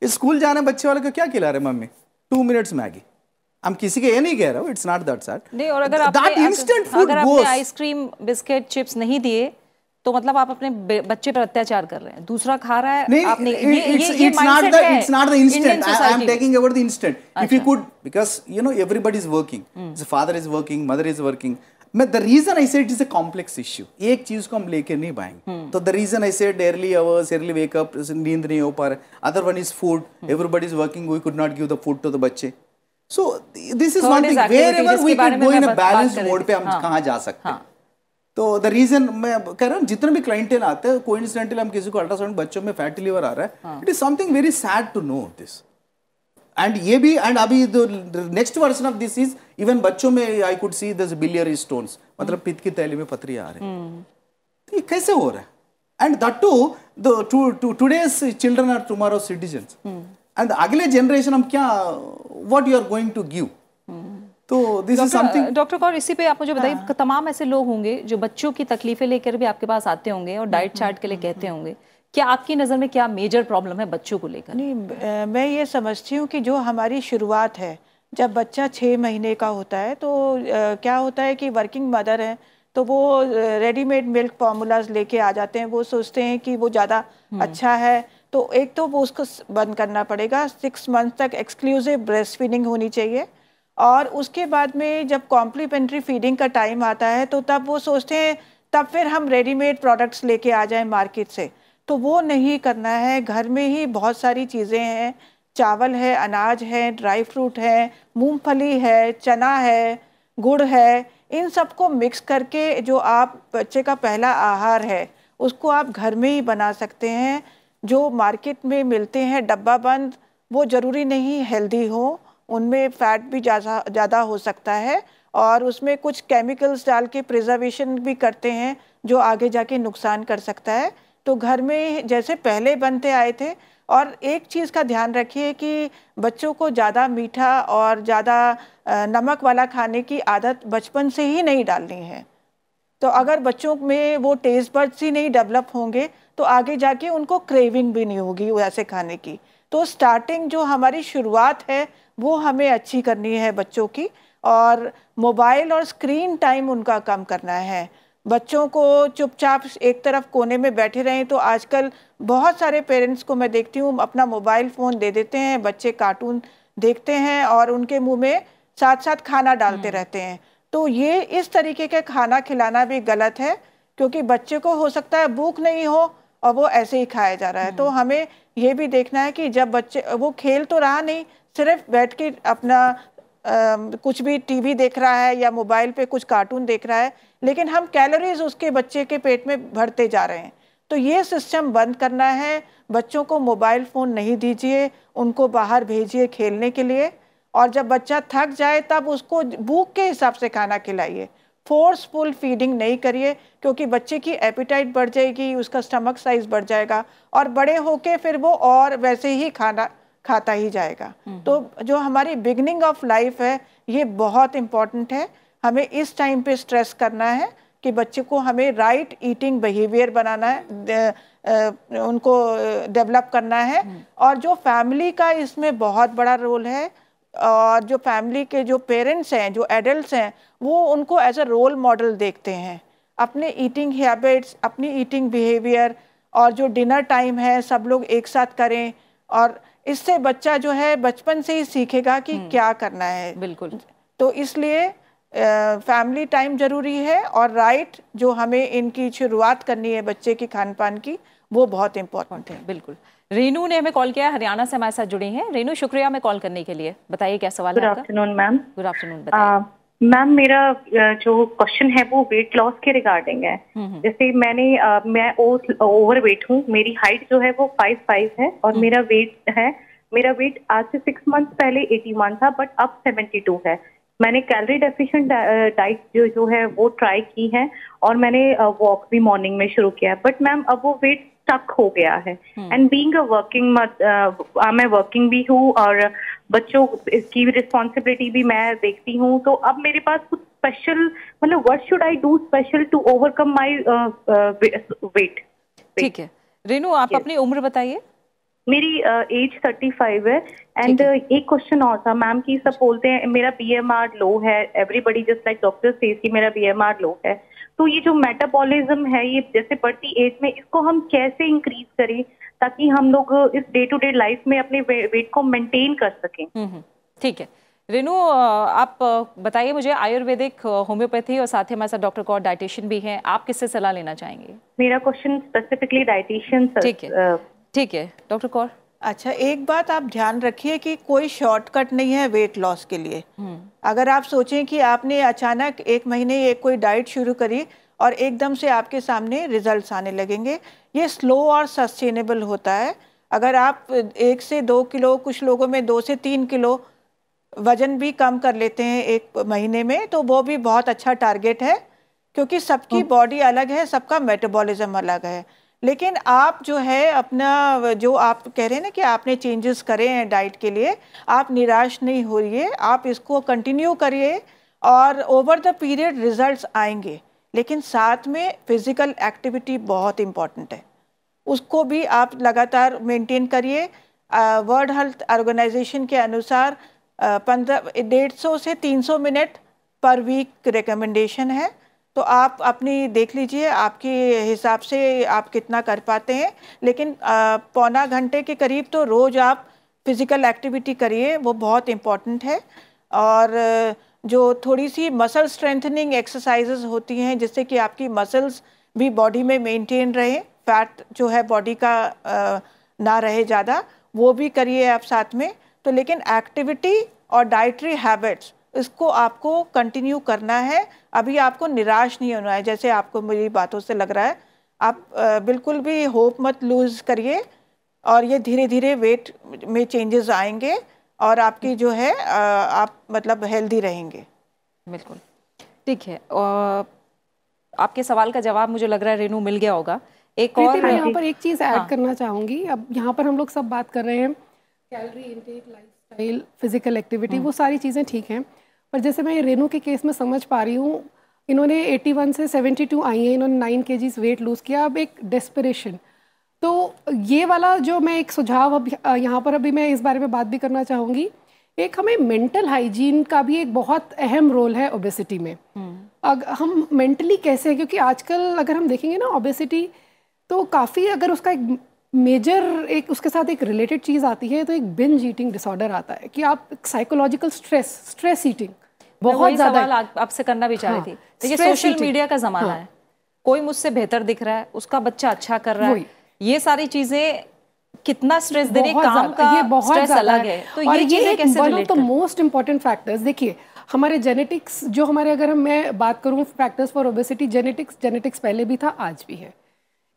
स्कूल जाने बच्चे वाले को क्या खिला रहे मम्मी? 2 minutes Maggi. हम किसी के ये नहीं कह रहा हूं, इट्स नॉट दैट सैड। नहीं, और अगर आपने आइसक्रीम बिस्किट चिप्स नहीं दिए तो मतलब आप अपने बच्चे पर अत्याचार कर रहे हैं, दूसरा खा रहा है। नहीं, आपने it's not the instant. I am taking about the instant. If you could, because everybody is working. The father is working, mother is working. The reason I said it is a complex issue. एक चीज को हम लेके नहीं पाएंगे। तो the reason I said early hours, early wake up, नींद नहीं हो पा रहा। Other one is food. Everybody is working. We could not give the food to the बच्चे। So this is one thing. Wherever we could go in a balanced mode पे हम कहाँ जा सकते हैं। तो द रीजन मैं कह रहा हूँ, जितने भी क्लाइंटेल आते हैं, कोइंसिडेंटली हम किसी को अल्ट्रासाउंड बच्चों में फैटी लिवर आ रहा है, it is something very sad to know this. And ये भी, एंड अभी the next version of this is, even बच्चों में I could see this biliary stones, मतलब पित्त की थैली में पथरी आ रही है। तो ये कैसे हो रहा है? And that too today's children are tomorrow's citizens, and अगले जनरेशन हम क्या, what you are going to give? तो this is something. Doctor Kaur, इसी पे आप मुझे बताइए, तमाम ऐसे लोग होंगे जो बच्चों की तकलीफें लेकर भी आपके पास आते होंगे और डाइट चार्ट के लिए कहते होंगे, क्या आपकी नज़र में क्या मेजर प्रॉब्लम है बच्चों को लेकर? नहीं, मैं ये समझती हूँ कि जो हमारी शुरुआत है, जब बच्चा 6 महीने का होता है तो क्या होता है कि वर्किंग मदर है तो वो रेडीमेड मिल्क फार्मूलाज लेके आ जाते हैं, वो सोचते हैं कि वो ज़्यादा अच्छा है। तो एक तो वो उसको बंद करना पड़ेगा, 6 मंथ तक एक्सक्लूसिव ब्रेस्ट फीडिंग होनी चाहिए। और उसके बाद में जब कॉम्प्लीमेंट्री फीडिंग का टाइम आता है तो तब वो सोचते हैं तब फिर हम रेडीमेड प्रोडक्ट्स लेके आ जाएं मार्केट से, तो वो नहीं करना है। घर में ही बहुत सारी चीज़ें हैं, चावल है, अनाज है, ड्राई फ्रूट है, मूंगफली है, चना है, गुड़ है, इन सबको मिक्स करके जो आप बच्चे का पहला आहार है उसको आप घर में ही बना सकते हैं। जो मार्केट में मिलते हैं डब्बा बंद, वो ज़रूरी नहीं हेल्दी हो, उनमें फ़ैट भी ज़्यादा हो सकता है और उसमें कुछ केमिकल्स डाल के प्रिजर्वेशन भी करते हैं जो आगे जाके नुकसान कर सकता है। तो घर में जैसे पहले बनते आए थे। और एक चीज़ का ध्यान रखिए कि बच्चों को ज़्यादा मीठा और ज़्यादा नमक वाला खाने की आदत बचपन से ही नहीं डालनी है। तो अगर बच्चों में वो टेस्ट बड्स ही नहीं डेवलप होंगे तो आगे जाके उनको क्रेविंग भी नहीं होगी वैसे खाने की। तो स्टार्टिंग जो हमारी शुरुआत है वो हमें अच्छी करनी है बच्चों की, और मोबाइल और स्क्रीन टाइम उनका कम करना है। बच्चों को चुपचाप एक तरफ कोने में बैठे रहें तो आजकल बहुत सारे पेरेंट्स को मैं देखती हूँ अपना मोबाइल फ़ोन दे देते हैं, बच्चे कार्टून देखते हैं और उनके मुंह में साथ साथ खाना डालते रहते हैं। तो ये इस तरीके का खाना खिलाना भी गलत है, क्योंकि बच्चे को हो सकता है भूख नहीं हो और वो ऐसे ही खाया जा रहा है। तो हमें ये भी देखना है कि जब बच्चे वो खेल तो रहा नहीं, सिर्फ बैठ के अपना कुछ भी टीवी देख रहा है या मोबाइल पे कुछ कार्टून देख रहा है, लेकिन हम कैलोरीज उसके बच्चे के पेट में भरते जा रहे हैं। तो ये सिस्टम बंद करना है। बच्चों को मोबाइल फ़ोन नहीं दीजिए, उनको बाहर भेजिए खेलने के लिए, और जब बच्चा थक जाए तब उसको भूख के हिसाब से खाना खिलाइए। फोर्सफुल फीडिंग नहीं करिए, क्योंकि बच्चे की एपिटाइट बढ़ जाएगी, उसका स्टमक साइज बढ़ जाएगा और बड़े होके फिर वो और वैसे ही खाना खाता ही जाएगा। तो जो हमारी बिगनिंग ऑफ लाइफ है ये बहुत इम्पॉर्टेंट है। हमें इस टाइम पे स्ट्रेस करना है कि बच्चे को हमें राइट ईटिंग बिहेवियर बनाना है, उनको डेवलप करना है। और जो फैमिली का इसमें बहुत बड़ा रोल है, और जो फैमिली के जो पेरेंट्स हैं, जो एडल्ट्स हैं, वो उनको एज अ रोल मॉडल देखते हैं। अपने ईटिंग हैबिट्स, अपनी ईटिंग बिहेवियर और जो डिनर टाइम है सब लोग एक साथ करें, और इससे बच्चा जो है बचपन से ही सीखेगा कि क्या करना है। बिल्कुल। तो इसलिए फैमिली टाइम ज़रूरी है, और राइट जो हमें इनकी शुरुआत करनी है बच्चे की खान पान की, वो बहुत इम्पोर्टेंट है। बिल्कुल। रेनू ने हमें कॉल किया, हरियाणा से हमारे साथ जुड़ी हैं। रेनू, शुक्रिया हमें कॉल करने के लिए। बताइए क्या सवाल है आपका? Good afternoon ma'am. Good afternoon, बताइए। मैम, मेरा जो क्वेश्चन है वो वेट लॉस के रिगार्डिंग है। जैसे मैं ओवर वेट हूँ, मेरी हाइट जो है वो 5'5" है और मेरा वेट आज से 6 मंथ पहले 81 था, बट अब 72 है। मैंने कैलोरी डेफिशिएंट डाइट जो है वो ट्राई की है और मैंने वॉक भी मॉर्निंग में शुरू किया है, बट मैम अब वो वेट स्टक हो गया है। एंड बीइंग अ वर्किंग मैं वर्किंग भी हूँ और बच्चों की रिस्पॉन्सिबिलिटी भी मैं देखती हूँ, तो अब मेरे पास कुछ स्पेशल, मतलब what should I do special to overcome my weight? ठीक है रेनू, आप अपनी उम्र बताइए। मेरी एज 35 है। एंड एक क्वेश्चन और था मैम कि सब बोलते हैं मेरा BMR लो है, everybody just like doctor says कि मेरा BMR लो है, तो ये जो मेटाबॉलिज्म है ये जैसे बढ़ती एज में इसको हम कैसे इंक्रीज करें ताकि हम लोग इस डे टू डे लाइफ में अपने वेट को मेंटेन कर सकें? ठीक है रेनू, आप बताइए मुझे, आयुर्वेदिक, होम्योपैथी और साथ ही हमारे साथ डॉक्टर कौर डाइटिशियन भी हैं, आप किससे सलाह लेना चाहेंगे? मेरा क्वेश्चन स्पेसिफिकली डाइटिशियन। ठीक है डॉक्टर कौर। अच्छा, एक बात आप ध्यान रखिए कि कोई शॉर्टकट नहीं है वेट लॉस के लिए। अगर आप सोचें कि आपने अचानक 1 महीने कोई डाइट शुरू करी और एकदम से आपके सामने रिजल्ट्स आने लगेंगे, ये स्लो और सस्टेनेबल होता है। अगर आप 1 से 2 किलो, कुछ लोगों में 2 से 3 किलो वजन भी कम कर लेते हैं 1 महीने में, तो वो भी बहुत अच्छा टारगेट है, क्योंकि सबकी बॉडी अलग है, सबका मेटाबॉलिज्म अलग है। लेकिन आप जो है अपना, जो आप कह रहे हैं ना कि आपने चेंजेस करे हैं डाइट के लिए, आप निराश नहीं होइए, आप इसको कंटिन्यू करिए और ओवर द पीरियड रिजल्ट्स आएंगे। लेकिन साथ में फिजिकल एक्टिविटी बहुत इम्पॉर्टेंट है। उसको भी आप लगातार मेंटेन करिए। वर्ल्ड हेल्थ ऑर्गेनाइजेशन के अनुसार 150 से 300 मिनट पर वीक रिकमेंडेशन है। तो आप अपनी देख लीजिए आपके हिसाब से आप कितना कर पाते हैं, लेकिन पौना घंटे के करीब तो रोज़ आप फिज़िकल एक्टिविटी करिए, वो बहुत इम्पॉर्टेंट है। और जो थोड़ी सी मसल स्ट्रेंथनिंग एक्सरसाइजेज होती हैं जिससे कि आपकी मसल्स भी बॉडी में मेंटेन रहे, फैट जो है बॉडी का ना रहे ज़्यादा, वो भी करिए आप साथ में। तो लेकिन एक्टिविटी और डाइटरी हैबिट्स इसको आपको कंटिन्यू करना है। अभी आपको निराश नहीं होना है, जैसे आपको मेरी बातों से लग रहा है। आप बिल्कुल भी होप मत लूज करिए और ये धीरे धीरे वेट में चेंजेस आएंगे और आपकी जो है आप मतलब हेल्दी रहेंगे। बिल्कुल ठीक है। आपके सवाल का जवाब मुझे लग रहा है रेनू मिल गया होगा। एक और मैं यहाँ पर एक चीज़ ऐड करना चाहूँगी। अब यहाँ पर हम लोग सब बात कर रहे हैं calorie intake, lifestyle, physical activity, वो सारी चीज़ें ठीक हैं, पर जैसे मैं रेनू के केस में समझ पा रही हूँ, इन्होंने 81 से 72 आई हैं, इन्होंने 9 kgs वेट लूज़ किया। अब एक डेस्परेशन, तो ये वाला जो मैं एक सुझाव अब यहाँ पर अभी मैं इस बारे में बात भी करना चाहूँगी। एक हमें मेंटल हाइजीन का भी एक बहुत अहम रोल है ओबेसिटी में। हम मेंटली कैसे हैं, क्योंकि आजकल अगर हम देखेंगे ना ओबेसिटी, तो काफ़ी अगर उसका एक मेजर एक उसके साथ एक रिलेटेड चीज़ आती है तो एक बिंज ईटिंग डिसऑर्डर आता है कि आप साइकोलॉजिकल स्ट्रेस ईटिंग बहुत ज़्यादा आपसे करना भी चाह रही थी। देखिए सोशल मीडिया का ज़माना है, कोई मुझसे बेहतर दिख रहा है, उसका बच्चा अच्छा कर रहा है, ये सारी चीज़ें कितना स्ट्रेस दे रही, काम का ये बहुत स्ट्रेस अलग है। तो ये चीज़ें कैसे one of the most important factors, देखिए हमारे जेनेटिक्स जो हमारे, अगर मैं बात करूँ फैक्टर्स फॉर ओबेसिटी, जेनेटिक्स पहले भी था, आज भी है।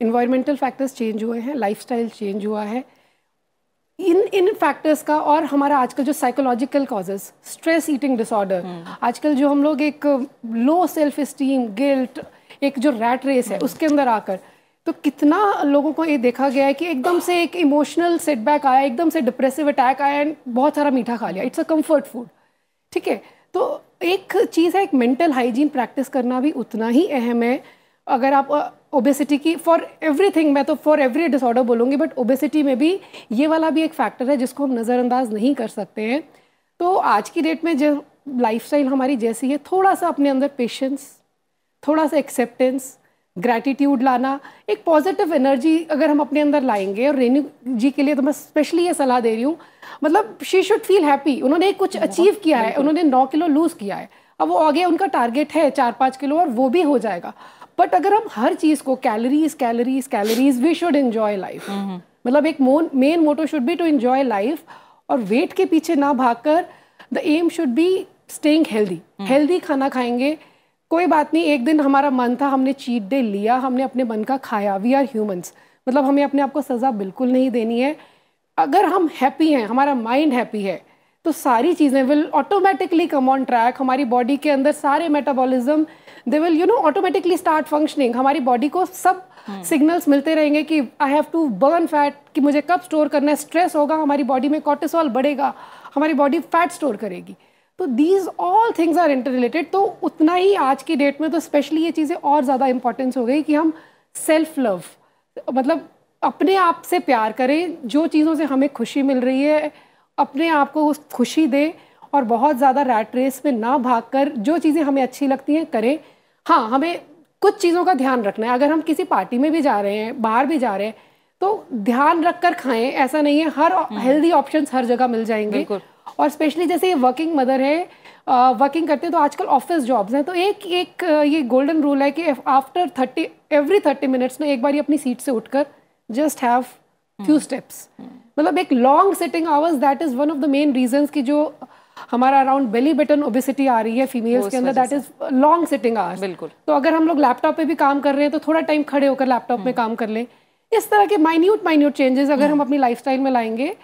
इन्वायरमेंटल फैक्टर्स चेंज हुए हैं, लाइफस्टाइल चेंज हुआ है, इन फैक्टर्स का, और हमारा आजकल जो psychological causes, stress eating disorder, आजकल जो हम लोग एक लो सेल्फ एस्टीम, गिल्ट, एक जो रैट रेस है उसके अंदर आकर, तो कितना लोगों को ये देखा गया है कि एकदम से एक इमोशनल सेटबैक आया, एकदम से डिप्रेसिव अटैक आया एंड बहुत सारा मीठा खा लिया। इट्स अ कंफर्ट फूड, ठीक है। तो एक चीज़ है, एक मेंटल हाइजीन प्रैक्टिस करना भी उतना ही अहम है। अगर आप ओबेसिटी की फॉर एवरीथिंग, मैं तो फॉर एवरी डिसऑर्डर बोलूँगी, बट ओबेसिटी में भी ये वाला भी एक फैक्टर है जिसको हम नज़रअंदाज नहीं कर सकते हैं। तो आज की डेट में जो लाइफस्टाइल हमारी जैसी है, थोड़ा सा अपने अंदर पेशेंस, थोड़ा सा एक्सेप्टेंस, ग्रैटिट्यूड लाना, एक पॉजिटिव एनर्जी अगर हम अपने अंदर लाएंगे, और रेनू जी के लिए तो मैं स्पेशली ये सलाह दे रही हूँ, मतलब शी शुड फील हैप्पी। उन्होंने कुछ अचीव किया है, उन्होंने 9 किलो लूज़ किया है, अब वो आगे उनका टारगेट है 4-5 किलो और वो भी हो जाएगा। बट अगर हम हर चीज़ को calories, we should enjoy life. मतलब एक main motto should be to enjoy life, और वेट के पीछे ना भागकर the aim should be staying healthy. Healthy खाना खाएंगे, कोई बात नहीं, एक दिन हमारा मन था, हमने चीट डे लिया, हमने अपने मन का खाया, वी आर ह्यूमंस, मतलब हमें अपने आप को सज़ा बिल्कुल नहीं देनी है। अगर हम हैप्पी हैं, हमारा माइंड हैप्पी है, तो सारी चीज़ें will automatically come on track. हमारी बॉडी के अंदर सारे metabolism they will automatically start functioning. हमारी बॉडी को सब सिग्नल्स मिलते रहेंगे कि I have to burn fat, कि मुझे कब स्टोर करना है। स्ट्रेस होगा, हमारी बॉडी में कॉर्टिसोल बढ़ेगा, हमारी बॉडी फैट स्टोर करेगी। तो these all things are interrelated. तो उतना ही आज की डेट में तो स्पेशली ये चीज़ें और ज़्यादा इंपॉर्टेंस हो गई कि हम सेल्फ लव, मतलब अपने आप से प्यार करें, जो चीज़ों से हमें खुशी मिल रही है अपने आप को उस खुशी दे, और बहुत ज़्यादा रैट रेस में ना भागकर जो चीज़ें हमें अच्छी लगती हैं करें। हाँ, हमें कुछ चीज़ों का ध्यान रखना है। अगर हम किसी पार्टी में भी जा रहे हैं, बाहर भी जा रहे हैं, तो ध्यान रख कर खाएं। ऐसा नहीं है हर हेल्दी ऑप्शंस हर जगह मिल जाएंगे। और स्पेशली जैसे ये वर्किंग मदर है, वर्किंग करते हैं, तो आजकल ऑफिस जॉब्स हैं, तो एक ये गोल्डन रूल है कि आफ्टर एवरी 30 मिनट्स में एक बार अपनी सीट से उठकर जस्ट हैव फ्यू स्टेप्स, मतलब एक long sitting hours, that is one of the main reasons कि जो हमारा अराउंड बेली बटन ओबेसिटी आ रही है फीमेल्स के अंदर, that is long sitting hours. बिल्कुल। तो अगर हम लोग लैपटॉप पे भी काम कर रहे हैं तो थोड़ा टाइम खड़े होकर लैपटॉप में काम कर लें। इस तरह के माइन्यूट चेंजेस अगर हम अपनी लाइफस्टाइल में लाएंगे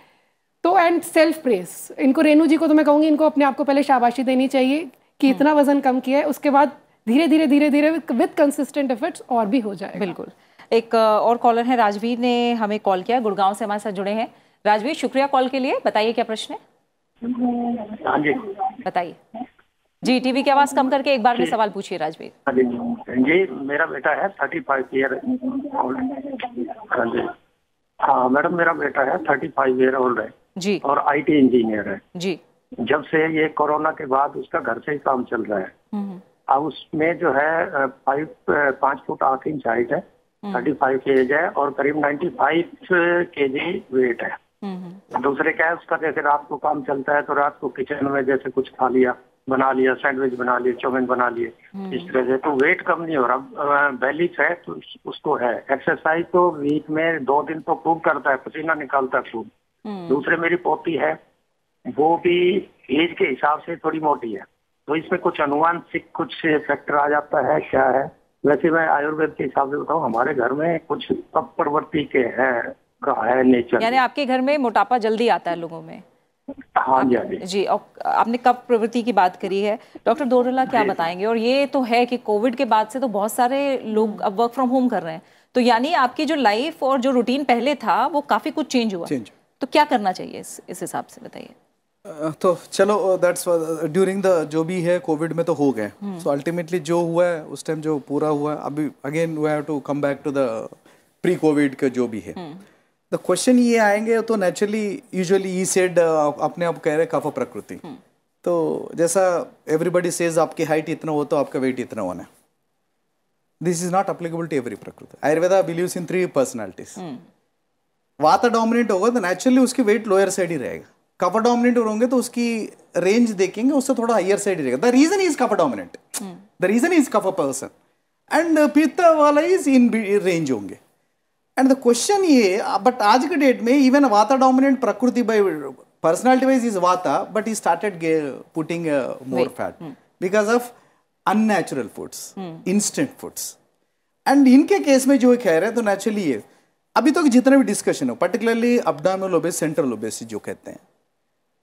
तो, एंड सेल्फ प्रेस, इनको रेनू जी को तो मैं कहूँगी इनको अपने आप को पहले शाबाशी देनी चाहिए कि इतना वजन कम किया है, उसके बाद धीरे धीरे विद कंसिस्टेंट एफर्ट्स और भी हो जाएगा। बिल्कुल। एक और कॉलर है, राजवीर ने हमें कॉल किया, गुड़गांव से हमारे साथ जुड़े हैं। राजवीर, शुक्रिया कॉल के लिए। बताइए क्या प्रश्न है? हाँ जी बताइए। जी, टीवी की आवाज कम करके एक बार में सवाल पूछिए राजवीर। जी, मेरा बेटा है 35 ईयर ओल्ड। हाँ मैडम, मेरा बेटा है 35 ईयर ओल्ड है जी, और IT इंजीनियर है जी। जब से ये कोरोना के बाद उसका घर से ही काम चल रहा है। अब उसमें जो है 5 फुट 8 इंच हाइट है, 35 की एज है और करीब 95 kg वेट है। दूसरे क्या है उसका, जैसे रात को काम चलता है तो रात को किचन में जैसे कुछ खा लिया, बना लिया, सैंडविच बना लिए, चाउमीन बना लिए, इस तरह से तो वेट कम नहीं हो रहा। बेली फैट तो उसको है। एक्सरसाइज तो वीक में 2 दिन तो खूब करता है, पसीना निकालता है खूब। दूसरे मेरी पोती है, वो भी एज के हिसाब से थोड़ी मोटी है, तो इसमें कुछ अनुवांशिक कुछ फैक्टर आ जाता है, क्या है? वैसे मैं आयुर्वेद के हिसाब से बताऊं, हमारे घर में कुछ तप प्रवृत्ति के है नेचर। यानी आपके घर में मोटापा जल्दी आता है लोगों में? हाँ जी, हाँ जी। जी, और आपने कफ प्रवृत्ति की बात करी है, डॉक्टर दोरला क्या बताएंगे? और ये तो है कि कोविड के बाद से तो बहुत सारे लोग अब वर्क फ्रॉम होम कर रहे हैं, तो यानी आपकी जो लाइफ और जो रूटीन पहले था वो काफी कुछ चेंज हुआ। तो क्या करना चाहिए इस हिसाब से बताइए। तो चलो, दैट्स ड्यूरिंग द जो भी है कोविड में तो हो गए। सो अल्टीमेटली जो हुआ है उस टाइम जो पूरा हुआ है, अभी again we have to come back to the pre COVID का जो भी है। द क्वेश्चन ये आएंगे तो नेचुरली यूजुअली ई सेड अपने आप कह रहे कफ प्रकृति। तो जैसा एवरीबडी सेज आपकी हाइट इतना हो तो आपका वेट इतना होना है, this is not applicable to every prakriti. Ayurveda believes in 3 personalities. Vata dominant होगा तो नेचुरली उसकी वेट लोअर साइड ही रहेगा। कफ डोमिनेंट होंगे तो उसकी रेंज देखेंगे उससे थोड़ा हायर साइड ही रहेगा। The reason is kapha dominant, the reason is kapha person, and pitta वाला इज इन रेंज होंगे। एंड द क्वेश्चन ये, बट आज के डेट में even vata dominant prakriti by personality wise is vata, but he started putting more fat because of unnatural foods, instant foods. And इनके case में जो कह रहे हैं तो नेचुरली ये अभी तक जितने भी डिस्कशन हो, particularly abdominal obesity, central obesity जो कहते हैं,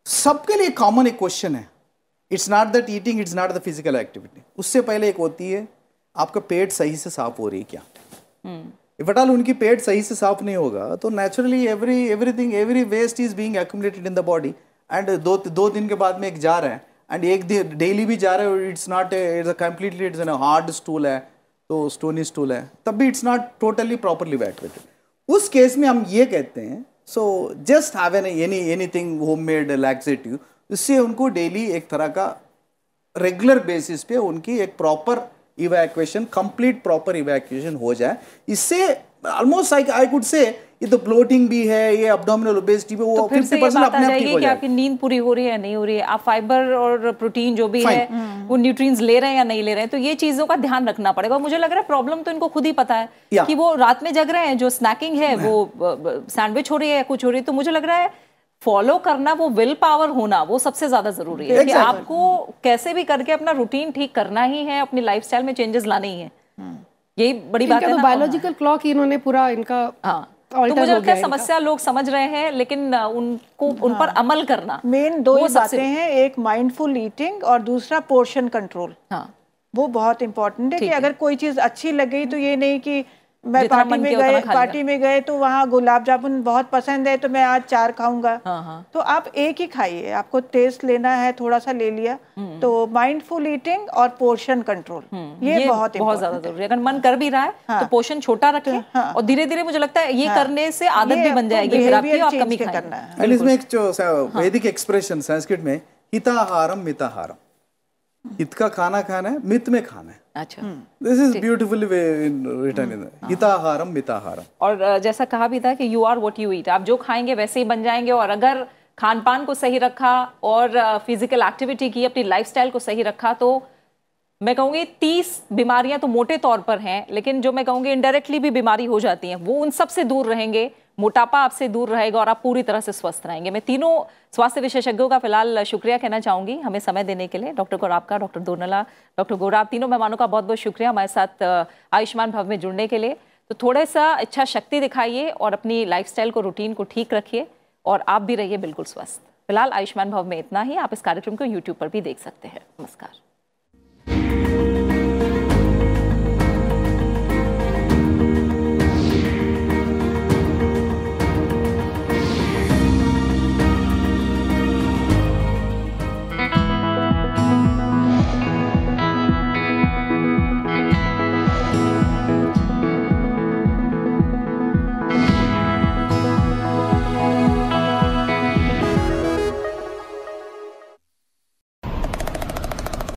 सबके लिए कॉमन एक क्वेश्चन है। It's not that eating, it's not the physical activity. उससे पहले एक होती है आपका पेट सही से साफ हो रही है क्या। इफ एट ऑल उनकी पेट सही से साफ नहीं होगा तो naturally everything every waste is being accumulated in the body. And दो दिन के बाद में एक जा रहा है, एंड एक दिन डेली भी जा रहा है, it's not it's completely it's an hard stool है, तो स्टोनी स्टूल है, तब भी इट्स नॉट टोटली प्रॉपरली वैक्यूमेटेड। उस केस में हम ये कहते हैं, so just have anything homemade laxative, इससे उनको डेली एक तरह का रेगुलर बेसिस पे उनकी एक proper evacuation, complete proper evacuation हो जाए। इससे ऑलमोस्ट आई कुड से ये तो ब्लोटिंग भी है, ये एब्डोमिनल ओबेसिटी भी, वो 50% अपने आप ठीक हो जाएगी। आपकी नींद पूरी हो रही है या नहीं हो रही है, आप फाइबर और प्रोटीन जो भी है वो न्यूट्रिएंट्स ले रहे हैं या नहीं ले रहे हैं, तो ये चीजों का ध्यान रखना पड़ेगा। और मुझे लग रहा है प्रॉब्लम तो इनको खुद ही पता है कि वो रात में जग रहे हैं, जो स्नैकिंग है वो सैंडविच हो रही है, कुछ हो रही है। तो मुझे लग रहा है फॉलो करना, वो विल पावर होना, वो सबसे ज्यादा जरूरी है कि आपको कैसे भी करके अपना रूटीन ठीक करना ही है, अपनी लाइफस्टाइल में चेंजेस लाने ही है। यही बड़ी बात है ना। बायोलॉजिकल क्लॉक इन्होंने पूरा इनका तो मुझे लगता है समस्या लोग समझ रहे हैं, लेकिन उनको उन पर अमल करना। मेन दो ही बातें हैं, एक माइंडफुल ईटिंग और दूसरा पोर्शन कंट्रोल। वो बहुत इंपॉर्टेंट है कि अगर कोई चीज अच्छी लग गई तो ये नहीं कि मैं पार्टी में गए तो वहाँ गुलाब जामुन बहुत पसंद है तो मैं आज 4 खाऊंगा। तो आप एक ही खाइए, आपको टेस्ट लेना है, थोड़ा सा ले लिया। तो माइंडफुल ईटिंग और पोर्शन कंट्रोल ये बहुत ज्यादा जरूरी है। अगर मन कर भी रहा है तो पोर्शन छोटा रखें और धीरे धीरे मुझे लगता है ये करने से आदत भी बन जाएगी, फिर आपकी आप कमी खाएं। इसमें एक वैदिक एक्सप्रेशन संस्कृत में हिताहारम मिताहारम, हित का खाना खाना है, मित में खाना है। अच्छा, this is beautifully written in hitaharam mitaharam. और जैसा कहा भी था कि you are what you eat, आप जो खाएंगे वैसे ही बन जाएंगे। और अगर खान पान को सही रखा और फिजिकल एक्टिविटी की, अपनी लाइफस्टाइल को सही रखा, तो मैं कहूँगी 30 बीमारियां तो मोटे तौर पर हैं, लेकिन जो मैं कहूँगी इनडायरेक्टली भी बीमारी हो जाती हैं, वो उन सब से दूर रहेंगे, मोटापा आपसे दूर रहेगा और आप पूरी तरह से स्वस्थ रहेंगे। मैं तीनों स्वास्थ्य विशेषज्ञों का फिलहाल शुक्रिया कहना चाहूँगी हमें समय देने के लिए। डॉक्टर गौराब का, डॉक्टर दोरला, डॉक्टर गौराब, तीनों मेहमानों का बहुत बहुत शुक्रिया हमारे साथ आयुष्मान भव में जुड़ने के लिए। तो थोड़ा सा इच्छा शक्ति दिखाइए और अपनी लाइफस्टाइल को, रूटीन को ठीक रखिए और आप भी रहिए बिल्कुल स्वस्थ। फिलहाल आयुष्मान भव में इतना ही। आप इस कार्यक्रम को यूट्यूब पर भी देख सकते हैं। नमस्कार।